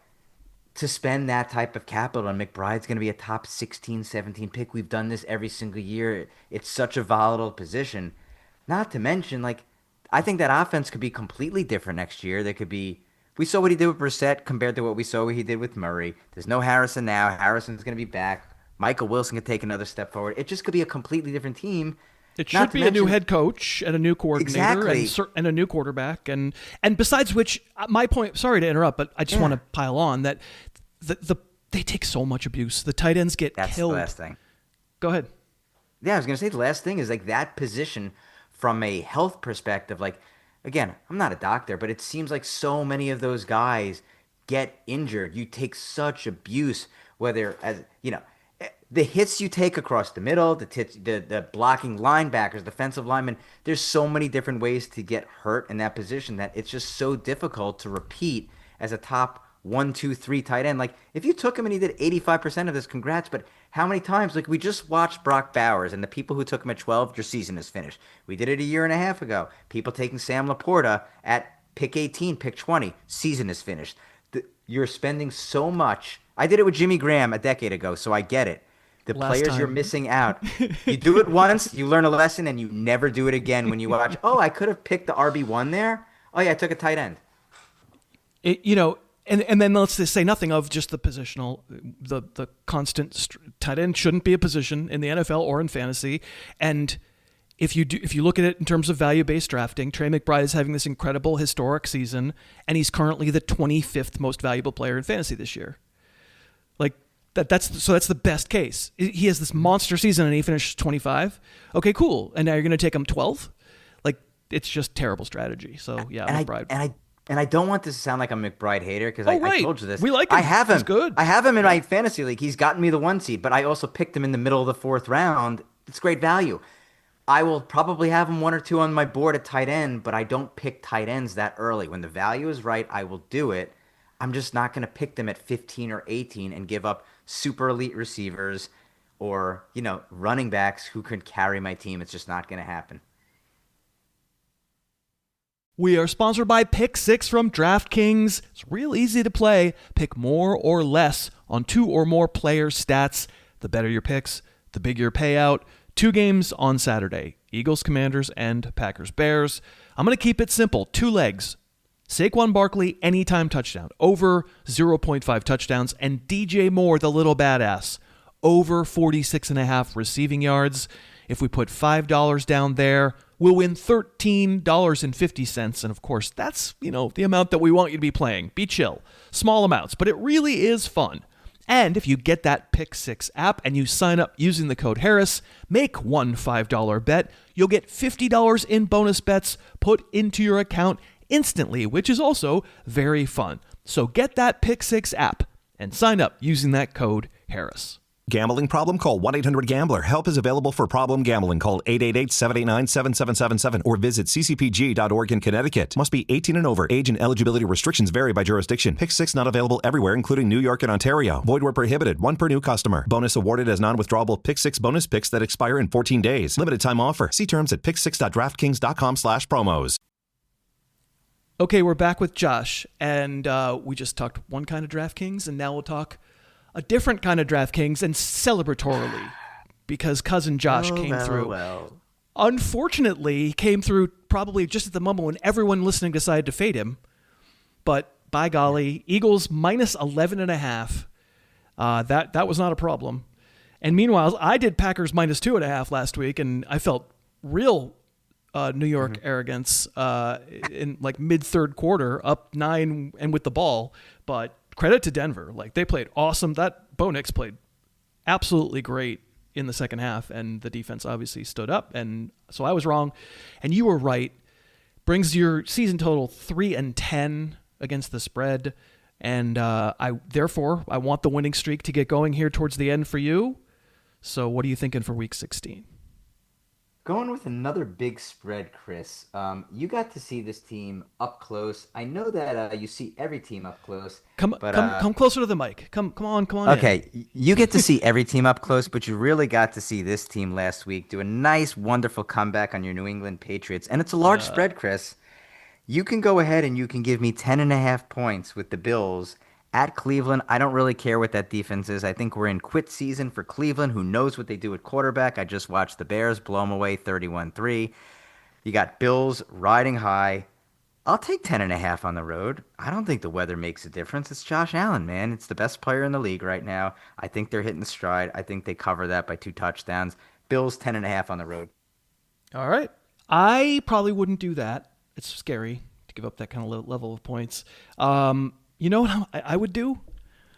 to spend that type of capital, and McBride's going to be a top 16, 17 pick. We've done this every single year. It's such a volatile position. Not to mention, I think that offense could be completely different next year. There could be... We saw what he did with Brissett compared to what he did with Murray. There's no Harrison now. Harrison's going to be back. Michael Wilson could take another step forward. It just could be a completely different team. It should be a new head coach and a new coordinator and a new quarterback. And besides which, my point, sorry to interrupt, but I just want to pile on that they take so much abuse. The tight ends get killed. That's the last thing. Go ahead. Yeah, I was going to say the last thing is that position from a health perspective, again, I'm not a doctor, but it seems like so many of those guys get injured. You take such abuse, whether the hits you take across the middle, the blocking linebackers, defensive linemen. There's so many different ways to get hurt in that position that it's just so difficult to repeat as a top 1, 2, 3 tight end. Like, if you took him and he did 85% of this, congrats. But how many times? Like, we just watched Brock Bowers, and the people who took him at 12, your season is finished. We did it a year and a half ago. People taking Sam Laporta at pick 18, pick 20, season is finished. You're spending so much. I did it with Jimmy Graham a decade ago, so I get it. The players you're missing out. You do it once, you learn a lesson, and you never do it again when you watch, oh, I could have picked the RB1 there. Oh, yeah, I took a tight end. And then let's just say nothing of just the positional, the constant tight end shouldn't be a position in the NFL or in fantasy. And if you look at it in terms of value-based drafting, Trey McBride is having this incredible historic season, and he's currently the 25th most valuable player in fantasy this year. Like that's the best case. He has this monster season and he finishes 25. Okay, cool. And now you're going to take him 12? Like, it's just terrible strategy. So yeah, McBride. And I don't want this to sound like a McBride hater because I told you this. We like him. I have him. He's good. I have him in my fantasy league. He's gotten me the 1 seed, but I also picked him in the middle of the 4th round. It's great value. I will probably have him 1 or 2 on my board at tight end, but I don't pick tight ends that early. When the value is right, I will do it. I'm just not going to pick them at 15 or 18 and give up super elite receivers or, running backs who could carry my team. It's just not going to happen. We are sponsored by Pick 6 from DraftKings. It's real easy to play. Pick more or less on 2 or more player stats. The better your picks, the bigger your payout. 2 games on Saturday, Eagles, Commanders, and Packers, Bears. I'm going to keep it simple. 2 legs. Saquon Barkley, anytime touchdown, over 0.5 touchdowns, and DJ Moore, the little badass, over 46.5 receiving yards. If we put $5 down there, we'll win $13.50. And of course, that's, the amount that we want you to be playing. Be chill. Small amounts, but it really is fun. And if you get that Pick 6 app and you sign up using the code Harris, make one $5 bet, you'll get $50 in bonus bets put into your account instantly, which is also very fun. So get that Pick 6 app and sign up using that code Harris. Gambling problem? Call 1-800-GAMBLER. Help is available for problem gambling. Call 888-789-7777 or visit ccpg.org in Connecticut. Must be 18 and over. Age and eligibility restrictions vary by jurisdiction. Pick 6 not available everywhere, including New York and Ontario. Void where prohibited. 1 per new customer. Bonus awarded as non-withdrawable Pick 6 bonus picks that expire in 14 days. Limited time offer. See terms at pick6.draftkings.com/promos. Okay, we're back with Josh, and we just talked one kind of DraftKings, and now we'll talk a different kind of DraftKings, and celebratorily, because cousin Josh came through. Unfortunately, he came through probably just at the moment when everyone listening decided to fade him. But by golly, Eagles minus 11.5. That was not a problem. And meanwhile, I did Packers minus 2.5 last week, and I felt real New York arrogance in like mid-third quarter, up 9 and with the ball. But credit to Denver. Like, they played awesome. That Bo Nix played absolutely great in the second half, and the defense obviously stood up. And so I was wrong, and you were right. Brings your season total 3-10 against the spread. And I want the winning streak to get going here towards the end for you. So what are you thinking for week 16? Going with another big spread, Chris. You got to see this team up close. I know that you see every team up close. Come closer to the mic. Come on. Okay, you get to see every team up close, but you really got to see this team last week do a nice, wonderful comeback on your New England Patriots. And it's a large spread, Chris. You can go ahead and you can give me 10.5 points with the Bills at Cleveland. I don't really care what that defense is. I think we're in quit season for Cleveland. Who knows what they do at quarterback? I just watched the Bears blow them away 31-3. You got Bills riding high. I'll take 10.5 on the road. I don't think the weather makes a difference. It's Josh Allen, man. It's the best player in the league right now. I think they're hitting the stride. I think they cover that by 2 touchdowns. Bills 10.5 on the road. All right. I probably wouldn't do that. It's scary to give up that kind of level of points. You know what I would do?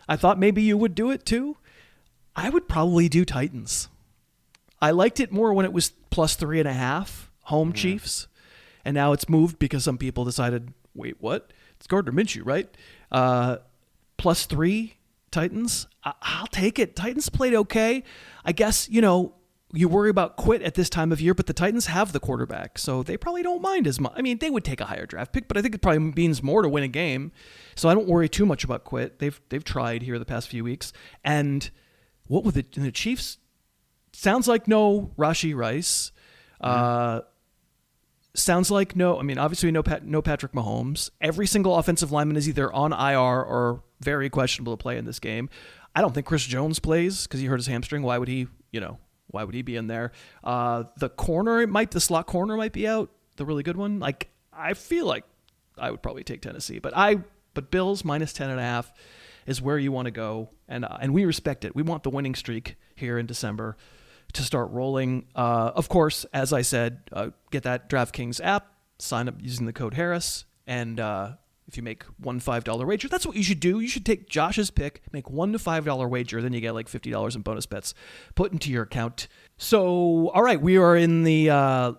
I thought maybe you would do it too. I would probably do Titans. I liked it more when it was plus 3.5 home Chiefs. And now it's moved because some people decided, wait, what? It's Gardner Minshew, right? Plus 3 Titans. I'll take it. Titans played okay. I guess, you worry about quit at this time of year, but the Titans have the quarterback, so they probably don't mind as much. I mean, they would take a higher draft pick, but I think it probably means more to win a game. So I don't worry too much about quit. They've tried here the past few weeks. And what with the Chiefs? Sounds like no Rashee Rice. Sounds like no. I mean, obviously no Patrick Mahomes. Every single offensive lineman is either on IR or very questionable to play in this game. I don't think Chris Jones plays because he hurt his hamstring. Why would he? Why would he be in there? The slot corner might be out. The really good one. Like, I feel like I would probably take Tennessee, but Bills minus 10.5 is where you want to go, and we respect it. We want the winning streak here in December to start rolling. Of course, as I said, get that DraftKings app, sign up using the code Harris, and if you make one $5 wager, that's what you should do. You should take Josh's pick, make $1 to $5 wager, then you get like $50 in bonus bets put into your account. So, all right, we are in the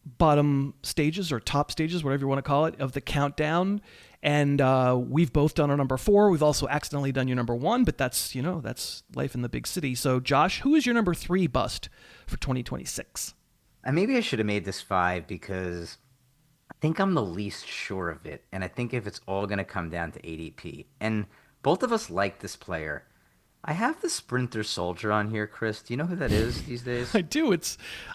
bottom stages or top stages, whatever you want to call it, of the countdown. And we've both done our number 4. We've also accidentally done your number 1, but that's life in the big city. So, Josh, who is your number 3 bust for 2026? Maybe I should have made this 5 because I think I'm the least sure of it. And I think if it's all going to come down to ADP. And both of us like this player. I have the Sprinter Soldier on here, Chris. Do you know who that is these days? I do.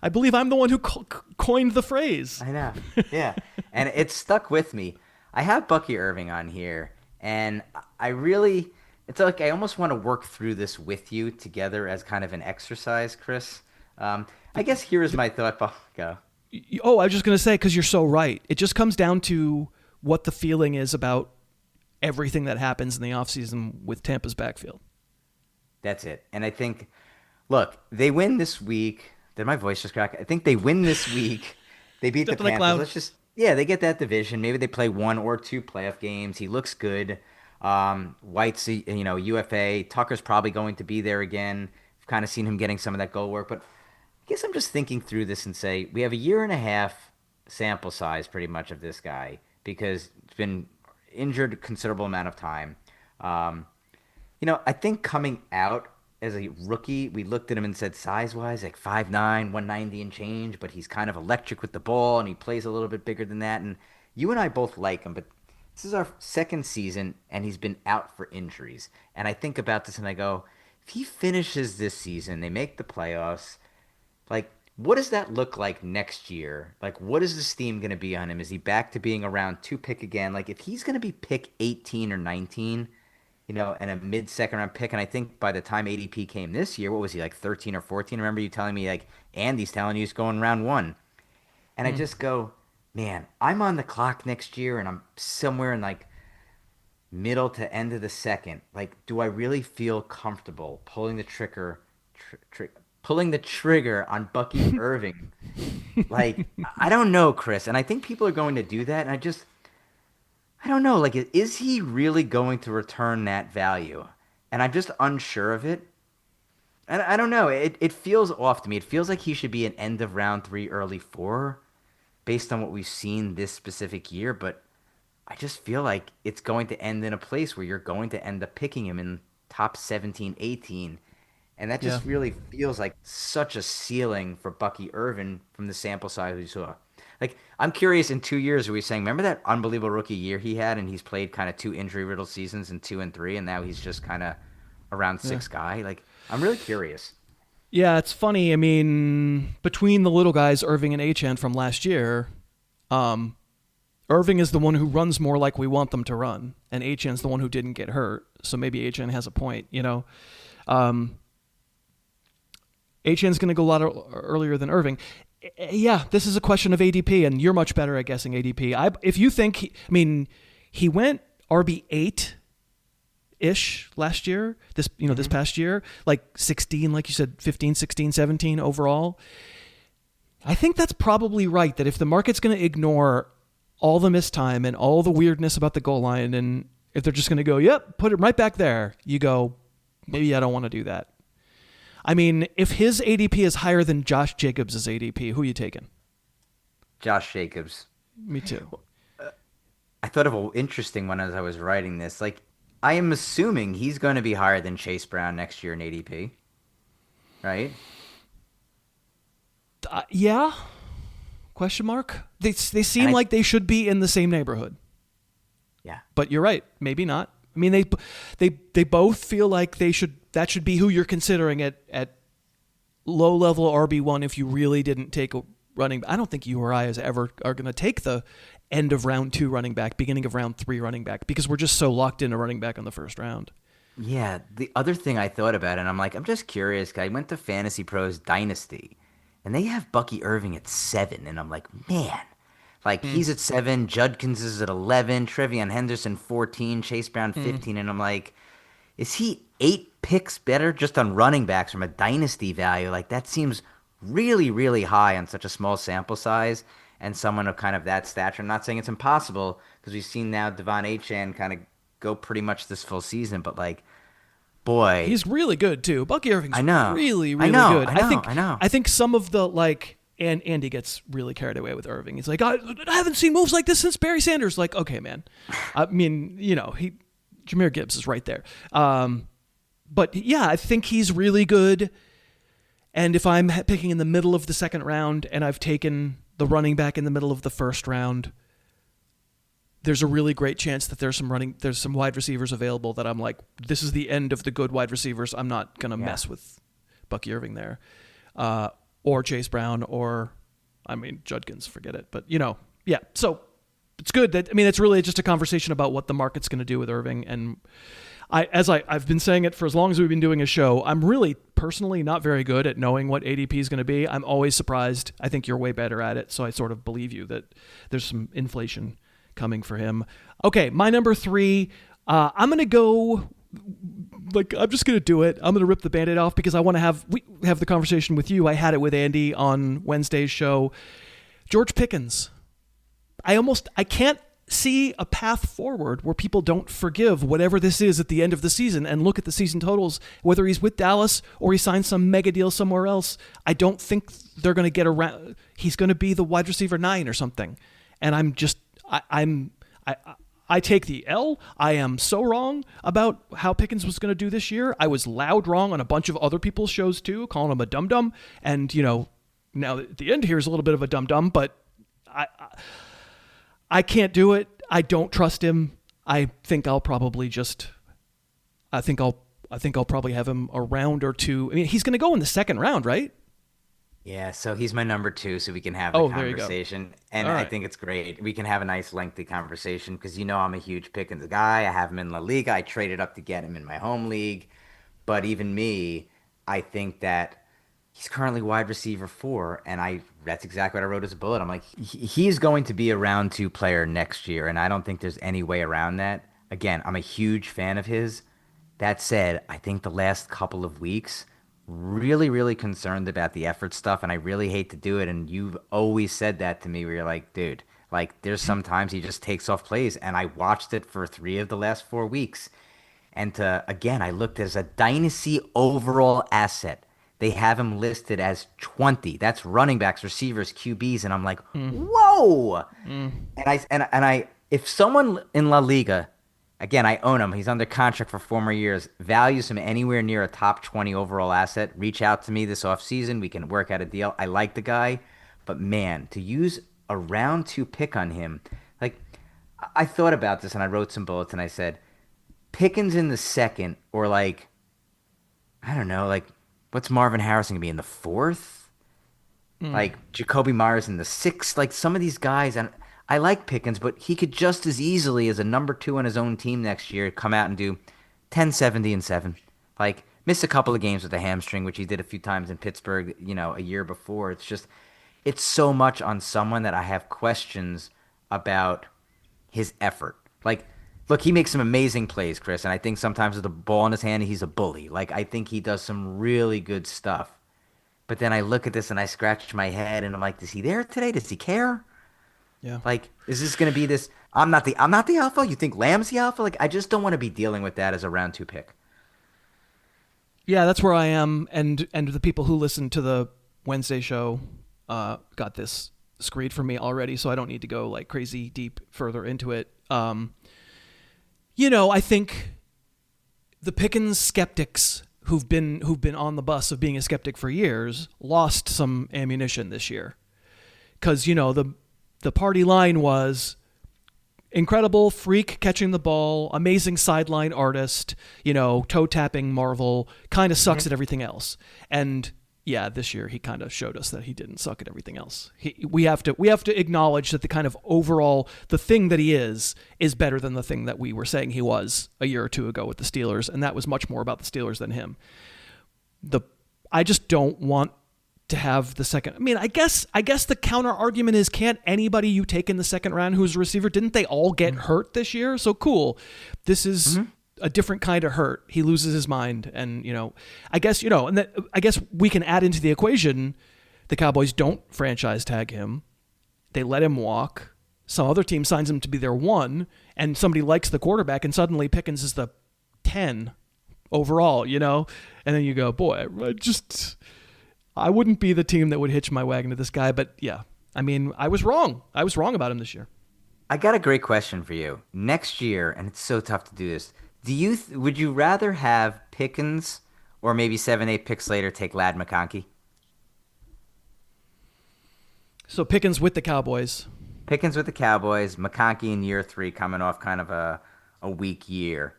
I believe I'm the one who coined the phrase. I know. Yeah. And it stuck with me. I have Bucky Irving on here, and it's like I almost want to work through this with you together as kind of an exercise, Chris. I guess here is my thought. Go. Oh, I was just going to say, because you're so right. It just comes down to what the feeling is about everything that happens in the offseason with Tampa's backfield. That's it. And I think, look, they win this week. Did my voice just crack? I think they win this week. They beat the Panthers. They get that division. Maybe they play 1 or 2 playoff games. He looks good. White's, UFA. Tucker's probably going to be there again. I've kind of seen him getting some of that goal work. But I guess I'm just thinking through this and say we have a year and a half sample size pretty much of this guy because it's been injured a considerable amount of time. I think coming out as a rookie, we looked at him and said size-wise, like 5'9", 190 and change, but he's kind of electric with the ball, and he plays a little bit bigger than that. And you and I both like him, but this is our second season, and he's been out for injuries. And I think about this, and I go, if he finishes this season, they make the playoffs, like, what does that look like next year? Like, what is the steam going to be on him? Is he back to being around 2 pick again? Like, if he's going to be pick 18 or 19, and a mid-second round pick. And I think by the time ADP came this year, what was he, like 13 or 14? I remember you telling me, like, Andy's telling you he's going round 1. And I just go, man, I'm on the clock next year and I'm somewhere in like middle to end of the second. Like, do I really feel comfortable pulling the trigger on Bucky Irving? Like, I don't know, Chris. And I think people are going to do that. And I don't know, like, is he really going to return that value? And I'm just unsure of it. And I don't know. It feels off to me. It feels like he should be an end of round 3, early 4, based on what we've seen this specific year. But I just feel like it's going to end in a place where you're going to end up picking him in top 17, 18. And that just really feels like such a ceiling for Bucky Irving from the sample size we saw. Like, I'm curious, in 2 years, are we saying, remember that unbelievable rookie year he had, and he's played kind of 2 injury-riddled seasons in 2 and 3, and now he's just kind of a round 6 guy? Like, I'm really curious. Yeah, it's funny. I mean, between the little guys, Irving and Achane from last year, Irving is the one who runs more like we want them to run, and Achane's the one who didn't get hurt, so maybe Achane has a point, Achane's going to go a lot earlier than Irving. Yeah, this is a question of ADP, and you're much better at guessing ADP. If you think, he went RB8-ish last year, this past year, like 16, like you said, 15, 16, 17 overall. I think that's probably right, that if the market's going to ignore all the missed time and all the weirdness about the goal line, and if they're just going to go, yep, put it right back there, you go, maybe I don't want to do that. I mean, if his ADP is higher than Josh Jacobs' ADP, who are you taking? Josh Jacobs. Me too. I thought of an interesting one as I was writing this. Like, I am assuming he's going to be higher than Chase Brown next year in ADP, right? Yeah? Question mark? They seem like they should be in the same neighborhood. Yeah. But you're right. Maybe not. I mean, they both feel like that should be who you're considering at low level RB1 if you really didn't take a running. I don't think you or I are going to take the end of round 2 running back, beginning of round 3 running back, because we're just so locked into running back in the first round. Yeah. The other thing I thought about, and I'm just curious, 'cause I went to Fantasy Pros Dynasty, and they have Bucky Irving at 7, and I'm like, man. He's at 7, Judkins is at 11, Trevion Henderson 14, Chase Brown 15, and I'm like, is he 8 picks better just on running backs from a dynasty value? That seems really, really high on such a small sample size, and someone of kind of that stature. I'm not saying it's impossible, because we've seen now Devon Achane kind of go pretty much this full season, but boy, he's really good too. Bucky Irving's really, really good. I think some of the and Andy gets really carried away with Irving. He's like, I haven't seen moves like this since Barry Sanders. Okay, man. I mean, Jahmyr Gibbs is right there. But yeah, I think he's really good. And if I'm picking in the middle of the second round and I've taken the running back in the middle of the first round, there's a really great chance that there's some wide receivers available that I'm like, this is the end of the good wide receivers. I'm not going to mess with Bucky Irving there. Or Chase Brown, or, Judkins, forget it. But, yeah. So it's good that, it's really just a conversation about what the market's going to do with Irving. And I've been saying it for as long as we've been doing a show, I'm really personally not very good at knowing what ADP is going to be. I'm always surprised. I think you're way better at it. So I sort of believe you that there's some inflation coming for him. Okay, my number 3, I'm going to go, I'm just going to do it. I'm going to rip the Band-Aid off because I want to have the conversation with you. I had it with Andy on Wednesday's show. George Pickens. I can't see a path forward where people don't forgive whatever this is at the end of the season and look at the season totals, whether he's with Dallas or he signs some mega deal somewhere else. I don't think they're going to get around. He's going to be the wide receiver 9 or something. And I take the L. I am so wrong about how Pickens was going to do this year. I was loud wrong on a bunch of other people's shows too, calling him a dum-dum. And, now at the end here is a little bit of a dum-dum, but I can't do it. I don't trust him. I think I'll probably have him a round or 2. He's going to go in the second round, right? Yeah, so he's my number 2, so we can have a conversation. And right. I think it's great. We can have a nice lengthy conversation because I'm a huge Pickens guy. I have him in La Liga. I traded up to get him in my home league. But even me, I think that he's currently wide receiver 4, and that's exactly what I wrote as a bullet. I'm like, he's going to be a round 2 player next year, and I don't think there's any way around that. Again, I'm a huge fan of his. That said, I think the last couple of weeks, really, really concerned about the effort stuff, and I really hate to do it, and you've always said that to me where you're like, dude, there's sometimes he just takes off plays, and I watched it for 3 of the last 4 weeks. And I looked as a dynasty overall asset. They have him listed as 20. That's running backs, receivers, QBs, and I'm like, whoa! And if someone in La Liga, again, I own him. He's under contract for 4 more years. Values him anywhere near a top 20 overall asset. Reach out to me this offseason. We can work out a deal. I like the guy. But, man, to use a round 2 pick on him, I thought about this and I wrote some bullets and I said, Pickens in the second or I don't know, what's Marvin Harrison going to be in the 4th? Jacoby Myers in the 6th? Some of these guys, and I like Pickens, but he could just as easily as a number 2 on his own team next year come out and do 10, 70, and 7. Miss a couple of games with a hamstring, which he did a few times in Pittsburgh, a year before. It's so much on someone that I have questions about his effort. Look, he makes some amazing plays, Chris, and I think sometimes with the ball in his hand, he's a bully. I think he does some really good stuff. But then I look at this and I scratch my head and I'm like, is he there today? Does he care? Yeah. Is this going to be this? I'm not the alpha. You think Lamb's the alpha? I just don't want to be dealing with that as a round 2 pick. Yeah, that's where I am. And the people who listened to the Wednesday show got this screed from me already, so I don't need to go crazy deep further into it. I think the Pickens skeptics who've been on the bus of being a skeptic for years lost some ammunition this year. Because, the party line was incredible freak catching the ball, amazing sideline artist, toe-tapping Marvel, kind of sucks at everything else. And yeah, this year he kind of showed us that he didn't suck at everything else. We have to acknowledge that the kind of overall, the thing that he is better than the thing that we were saying he was a year or two ago with the Steelers, and that was much more about the Steelers than him. I just don't want to have the second. I mean, I guess the counter argument is, can't anybody you take in the second round who's a receiver, didn't they all get hurt this year? So cool. This is a different kind of hurt. He loses his mind, and I guess I guess we can add into the equation, the Cowboys don't franchise tag him. They let him walk. Some other team signs him to be their 1, and somebody likes the quarterback, and suddenly Pickens is the 10 overall, and then you go, boy, I wouldn't be the team that would hitch my wagon to this guy. But yeah, I mean, I was wrong. I was wrong about him this year. I got a great question for you. Next year, and it's so tough to do this, would you rather have Pickens or maybe 7-8 picks later take Ladd McConkey? So Pickens with the Cowboys. Pickens with the Cowboys, McConkey in year 3 coming off kind of a weak year.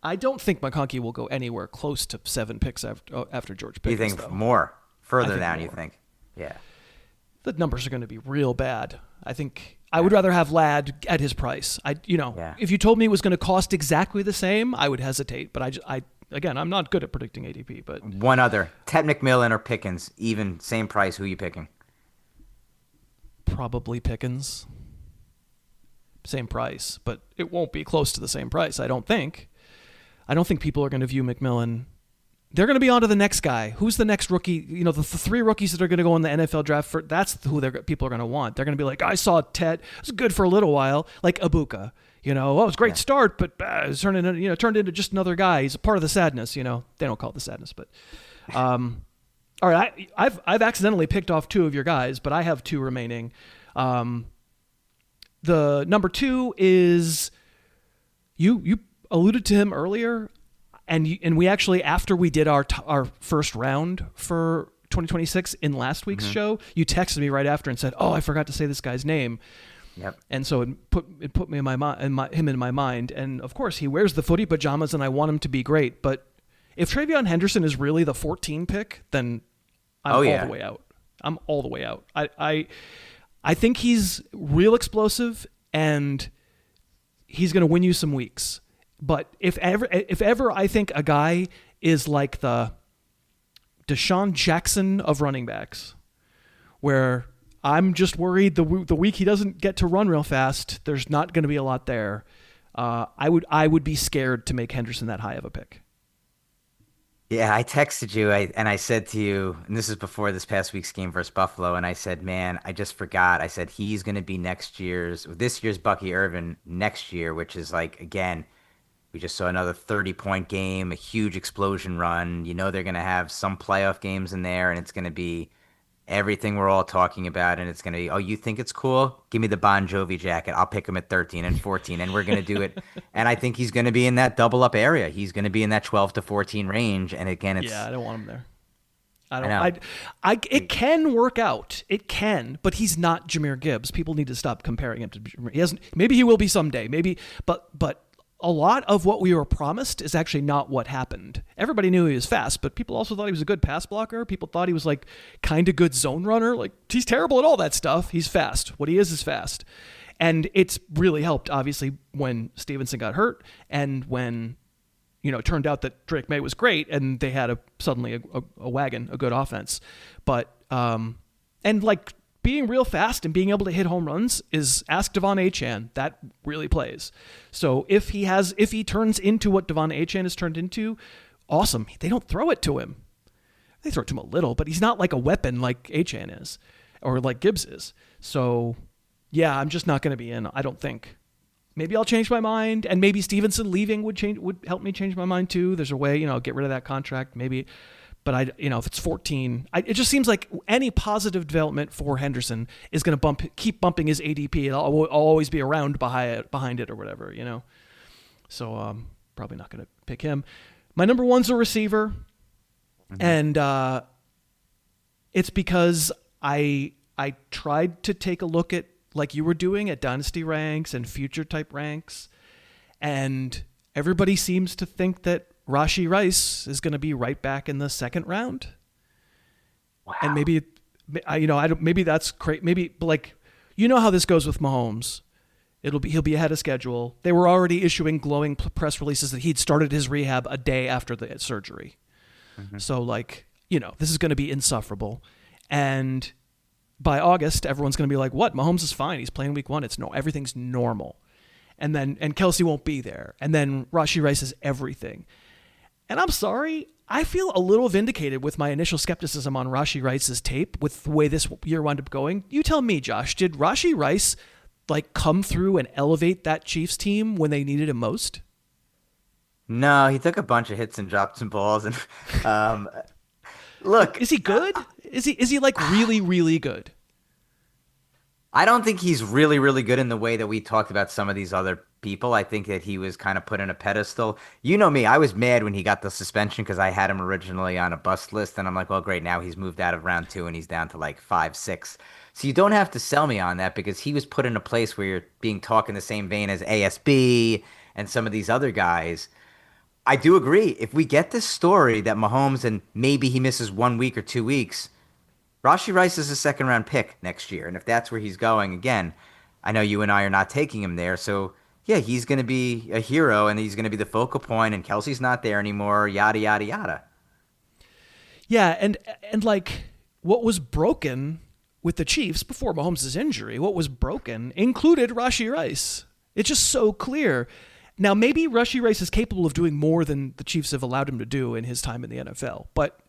I don't think McConkey will go anywhere close to 7 picks after George Pickens. You think though. More? Further down, more. You think? Yeah. The numbers are going to be real bad. I think I would rather have Ladd at his price. If you told me it was going to cost exactly the same, I would hesitate. But again, I'm not good at predicting ADP. But one other, Ted McMillan or Pickens, even same price. Who are you picking? Probably Pickens. Same price, but it won't be close to the same price, I don't think. I don't think people are going to view McMillan. They're going to be on to the next guy. Who's the next rookie? The 3 rookies that are going to go in the NFL draft, that's who people are going to want. They're going to be like, I saw Ted. It was good for a little while. Like Ibuka. It was a great start, but it's turned into just another guy. He's a part of the sadness. They don't call it the sadness, but all right. I've accidentally picked off 2 of your guys, but I have 2 remaining. The number 2 is you alluded to him earlier. And we actually, after we did our first round for 2026 in last week's show, you texted me right after and said, "Oh, I forgot to say this guy's name." Yep. And so it put me in my mind, him in my mind. And of course, he wears the footy pajamas, and I want him to be great. But if Travion Henderson is really the 14 pick, then I'm all the way out. I'm all the way out. I think he's real explosive, and he's going to win you some weeks. But if ever I think a guy is like the Deshaun Jackson of running backs, where I'm just worried the week he doesn't get to run real fast, there's not going to be a lot there. I would be scared to make Henderson that high of a pick. Yeah, I texted you and I said to you, and this is before this past week's game versus Buffalo, and I said, man, I just forgot. I said he's going to be this year's Bucky Irvin next year, which is like, again, we just saw another 30-point game, a huge explosion run. They're going to have some playoff games in there, and it's going to be everything we're all talking about. And it's going to be, oh, you think it's cool? Give me the Bon Jovi jacket. I'll pick him at 13 and 14, and we're going to do it. And I think he's going to be in that double-up area. He's going to be in that 12 to 14 range. And again, it's... Yeah, I don't want him there. It can work out. It can, but he's not Jahmyr Gibbs. People need to stop comparing him to Jahmyr. Maybe he will be someday. Maybe, but a lot of what we were promised is actually not what happened. Everybody knew he was fast, but people also thought he was a good pass blocker. People thought he was like kind of good zone runner. Like, he's terrible at all that stuff. He's fast. What he is fast. And it's really helped, obviously, when Stevenson got hurt and when, it turned out that Drake May was great and they had suddenly a wagon, a good offense. But, and like, being real fast and being able to hit home runs is ask Devon Achane. That really plays. So if he turns into what Devon Achane has turned into, awesome. They don't throw it to him. They throw it to him a little, but he's not like a weapon like Achane is or like Gibbs is. So yeah, I'm just not going to be in, I don't think. Maybe I'll change my mind, and maybe Stevenson leaving would help me change my mind too. There's a way, get rid of that contract maybe. But if it's 14, it just seems like any positive development for Henderson is going to keep bumping his ADP. I'll always be around behind it or whatever, So probably not going to pick him. My number 1's a receiver. And it's because I tried to take a look at, like you were doing, at dynasty ranks and future type ranks, and everybody seems to think that Rashee Rice is going to be right back in the second round. Wow. And maybe, maybe that's crazy. Maybe, like, you know how this goes with Mahomes. He'll be ahead of schedule. They were already issuing glowing press releases that he'd started his rehab a day after the surgery. Mm-hmm. So, like, this is going to be insufferable. And by August, everyone's going to be like, what? Mahomes is fine. He's playing week 1. Everything's normal. And Kelsey won't be there. And then Rashee Rice is everything. And I'm sorry, I feel a little vindicated with my initial skepticism on Rashee Rice's tape with the way this year wound up going. You tell me, Josh, did Rashee Rice come through and elevate that Chiefs team when they needed him most? No, he took a bunch of hits and dropped some balls. And look, is he good? Is he really, really good? I don't think he's really, really good in the way that we talked about some of these other people. I think that he was kind of put in a pedestal. You know me, I was mad when he got the suspension because I had him originally on a bust list, and I'm like, well, great, now he's moved out of round 2 and he's down to 5, 6. So you don't have to sell me on that because he was put in a place where you're being talked in the same vein as ASB and some of these other guys. I do agree. If we get this story that Mahomes and maybe he misses 1 week or 2 weeks, Rashee Rice is a second-round pick next year. And if that's where he's going, again, I know you and I are not taking him there. So, yeah, he's going to be a hero, and he's going to be the focal point, and Kelsey's not there anymore, yada, yada, yada. Yeah, and what was broken with the Chiefs before Mahomes' injury, what was broken included Rashee Rice. It's just so clear. Now, maybe Rashee Rice is capable of doing more than the Chiefs have allowed him to do in his time in the NFL, but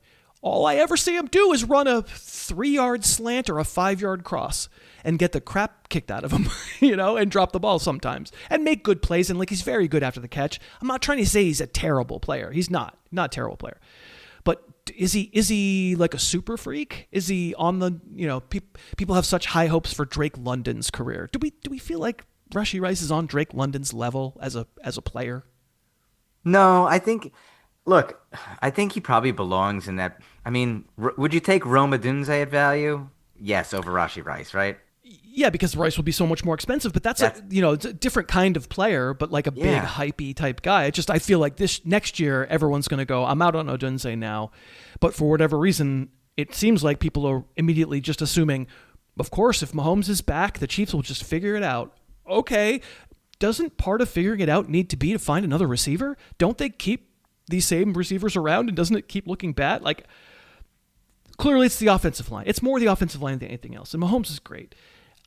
all I ever see him do is run a 3-yard slant or a 5-yard cross and get the crap kicked out of him, and drop the ball sometimes and make good plays. And he's very good after the catch. I'm not trying to say he's a terrible player. He's not a terrible player, but is he like a super freak? Is he on the, people have such high hopes for Drake London's career. Do we feel like Rashee Rice is on Drake London's level as a player? No, I think he probably belongs in that. I mean, would you take Rome Odunze at value? Yes, over Rashee Rice, right? Yeah, because Rice will be so much more expensive, but that's it's a different kind of player, but like a big hypey type guy. I feel like this next year, everyone's going to go, I'm out on Odunze now. But for whatever reason, it seems like people are immediately just assuming, of course, if Mahomes is back, the Chiefs will just figure it out. Okay, doesn't part of figuring it out need to be to find another receiver? Don't they keep these same receivers around, and doesn't it keep looking bad? Clearly it's the offensive line. It's more the offensive line than anything else. And Mahomes is great.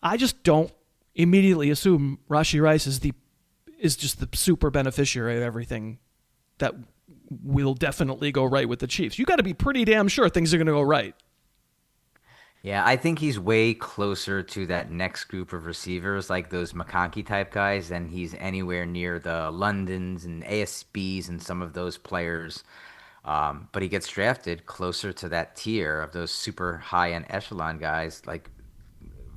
I just don't immediately assume Rashee Rice is just the super beneficiary of everything that will definitely go right with the Chiefs. You got to be pretty damn sure things are going to go right. Yeah, I think he's way closer to that next group of receivers, like those McConkey type guys, than he's anywhere near the Londons and ASBs and some of those players. But he gets drafted closer to that tier of those super high-end echelon guys,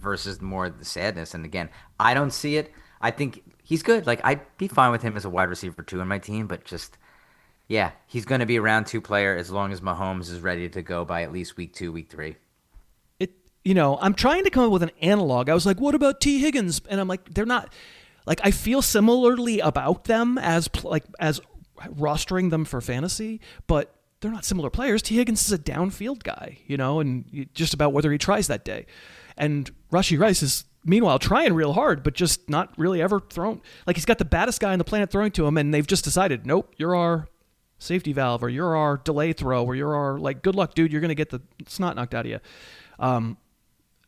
versus more the sadness. And again, I don't see it. I think he's good. I'd be fine with him as a wide receiver 2 in my team, but he's going to be a round 2 player as long as Mahomes is ready to go by at least week 2, week 3. I'm trying to come up with an analog. I was like, what about T. Higgins? And I'm like, they're not, I feel similarly about them as rostering them for fantasy, but they're not similar players. T. Higgins is a downfield guy, and just about whether he tries that day. And Rashee Rice is, meanwhile, trying real hard, but just not really ever thrown. He's got the baddest guy on the planet throwing to him, and they've just decided, nope, you're our safety valve, or you're our delay throw, or you're our, good luck, dude, you're going to get the snot knocked out of you.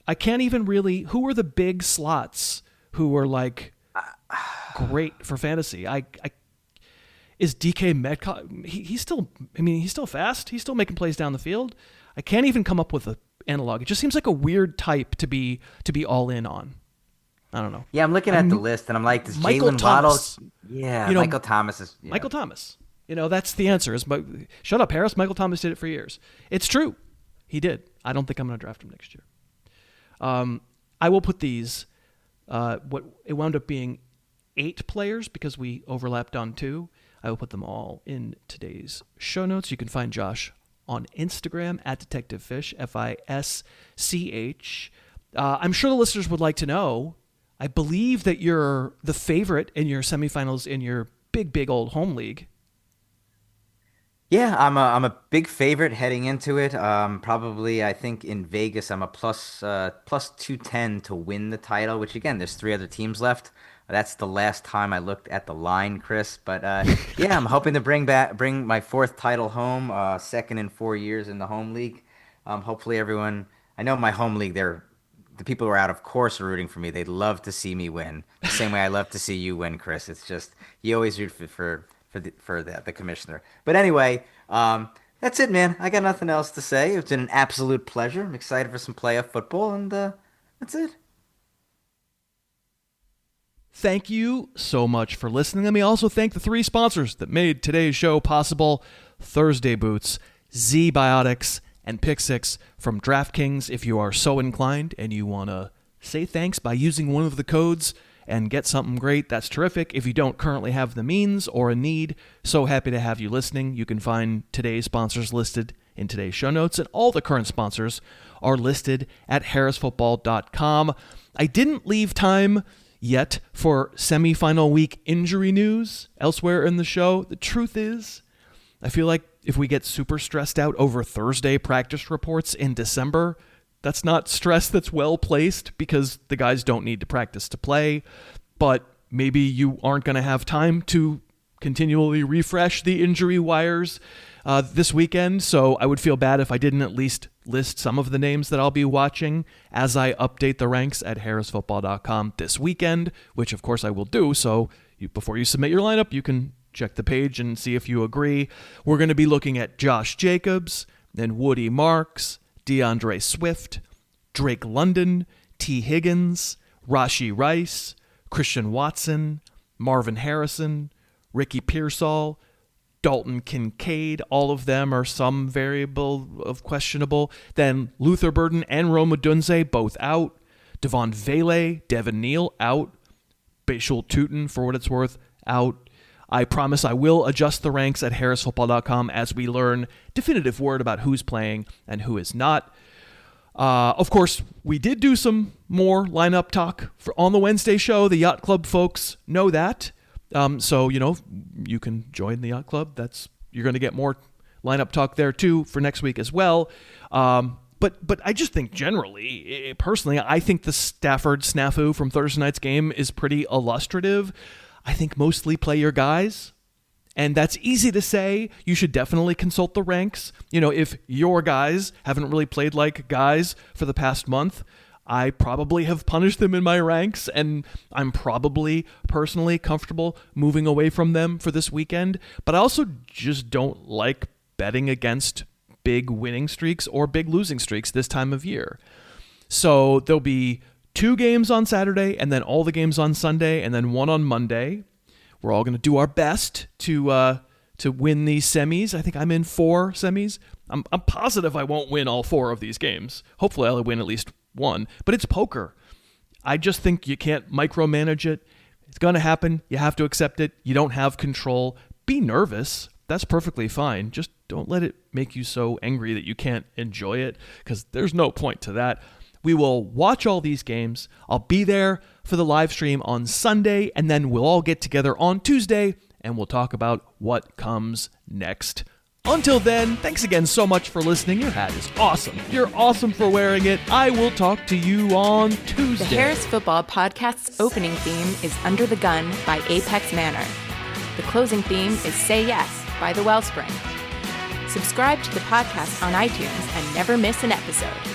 I can't even really, who are the big slots who are great for fantasy? Is DK Metcalf, he's still fast. He's still making plays down the field. I can't even come up with an analog. It just seems like a weird type to be all in on. I don't know. Yeah, I'm looking at the list and I'm like, does Jalen Waddle? Yeah, Michael Thomas is. Yeah. Michael Thomas. That's the answer. Shut up, Harris. Michael Thomas did it for years. It's true. He did. I don't think I'm going to draft him next year. I will put these, it wound up being 8 players because we overlapped on 2. I will put them all in today's show notes. You can find Josh on Instagram at Detective Fish, Fisch. I'm sure the listeners would like to know, I believe that you're the favorite in your semifinals in your big old home league. Yeah, I'm a big favorite heading into it. Probably, I think in Vegas, I'm a plus 210 to win the title, which again, there's 3 other teams left. That's the last time I looked at the line, Chris. But yeah, I'm hoping to bring my 4th title home, 2nd in 4 years in the home league. Hopefully everyone, I know my home league, the people who are out of course are rooting for me. They'd love to see me win. The same way I love to see you win, Chris. It's just, you always root for the commissioner. But anyway, that's it, man. I got nothing else to say. It's been an absolute pleasure. I'm excited for some playoff football, and that's it. Thank you so much for listening. Let me also thank the 3 sponsors that made today's show possible: Thursday Boots, Z-Biotics, and Pick 6 from DraftKings. If you are so inclined and you want to say thanks by using one of the codes and get something great, that's terrific. If you don't currently have the means or a need, so happy to have you listening. You can find today's sponsors listed in today's show notes, and all the current sponsors are listed at harrisfootball.com. I didn't leave time yet for semifinal week injury news elsewhere in the show. The truth is, I feel like if we get super stressed out over Thursday practice reports in December, that's not stress that's well placed, because the guys don't need to practice to play. But maybe you aren't going to have time to continually refresh the injury wires this weekend. So I would feel bad if I didn't at least list some of the names that I'll be watching as I update the ranks at harrisfootball.com this weekend, which of course I will do. So before you submit your lineup, you can check the page and see if you agree. We're going to be looking at Josh Jacobs, then Woody Marks, DeAndre Swift, Drake London, T. Higgins, Rashee Rice, Christian Watson, Marvin Harrison, Ricky Pearsall, Dalton Kincaid. All of them are some variable of questionable. Then Luther Burden and Rome Odunze, both out. Devon Vele, Devin Neal, out. Bashul Tutin, for what it's worth, out. I promise I will adjust the ranks at harrisfootball.com as we learn definitive word about who's playing and who is not. Of course, we did do some more lineup talk on the Wednesday show. The Yacht Club folks know that. So, you can join the Yacht Club. You're going to get more lineup talk there too for next week as well. But I just think generally, personally, I think the Stafford snafu from Thursday night's game is pretty illustrative. I think mostly play your guys. And that's easy to say. You should definitely consult the ranks. If your guys haven't really played like guys for the past month, I probably have punished them in my ranks, and I'm probably personally comfortable moving away from them for this weekend. But I also just don't like betting against big winning streaks or big losing streaks this time of year. So there'll be 2 games on Saturday, and then all the games on Sunday, and then 1 on Monday. We're all going to do our best to win these semis. I think I'm in 4 semis. I'm positive I won't win all 4 of these games. Hopefully I'll win at least 1. But it's poker. I just think you can't micromanage it. It's going to happen. You have to accept it. You don't have control. Be nervous. That's perfectly fine. Just don't let it make you so angry that you can't enjoy it, because there's no point to that. We will watch all these games. I'll be there for the live stream on Sunday, and then we'll all get together on Tuesday, and we'll talk about what comes next. Until then, thanks again so much for listening. Your hat is awesome. You're awesome for wearing it. I will talk to you on Tuesday. The Harris Football Podcast's opening theme is Under the Gun by Apex Manor. The closing theme is Say Yes by The Wellspring. Subscribe to the podcast on iTunes and never miss an episode.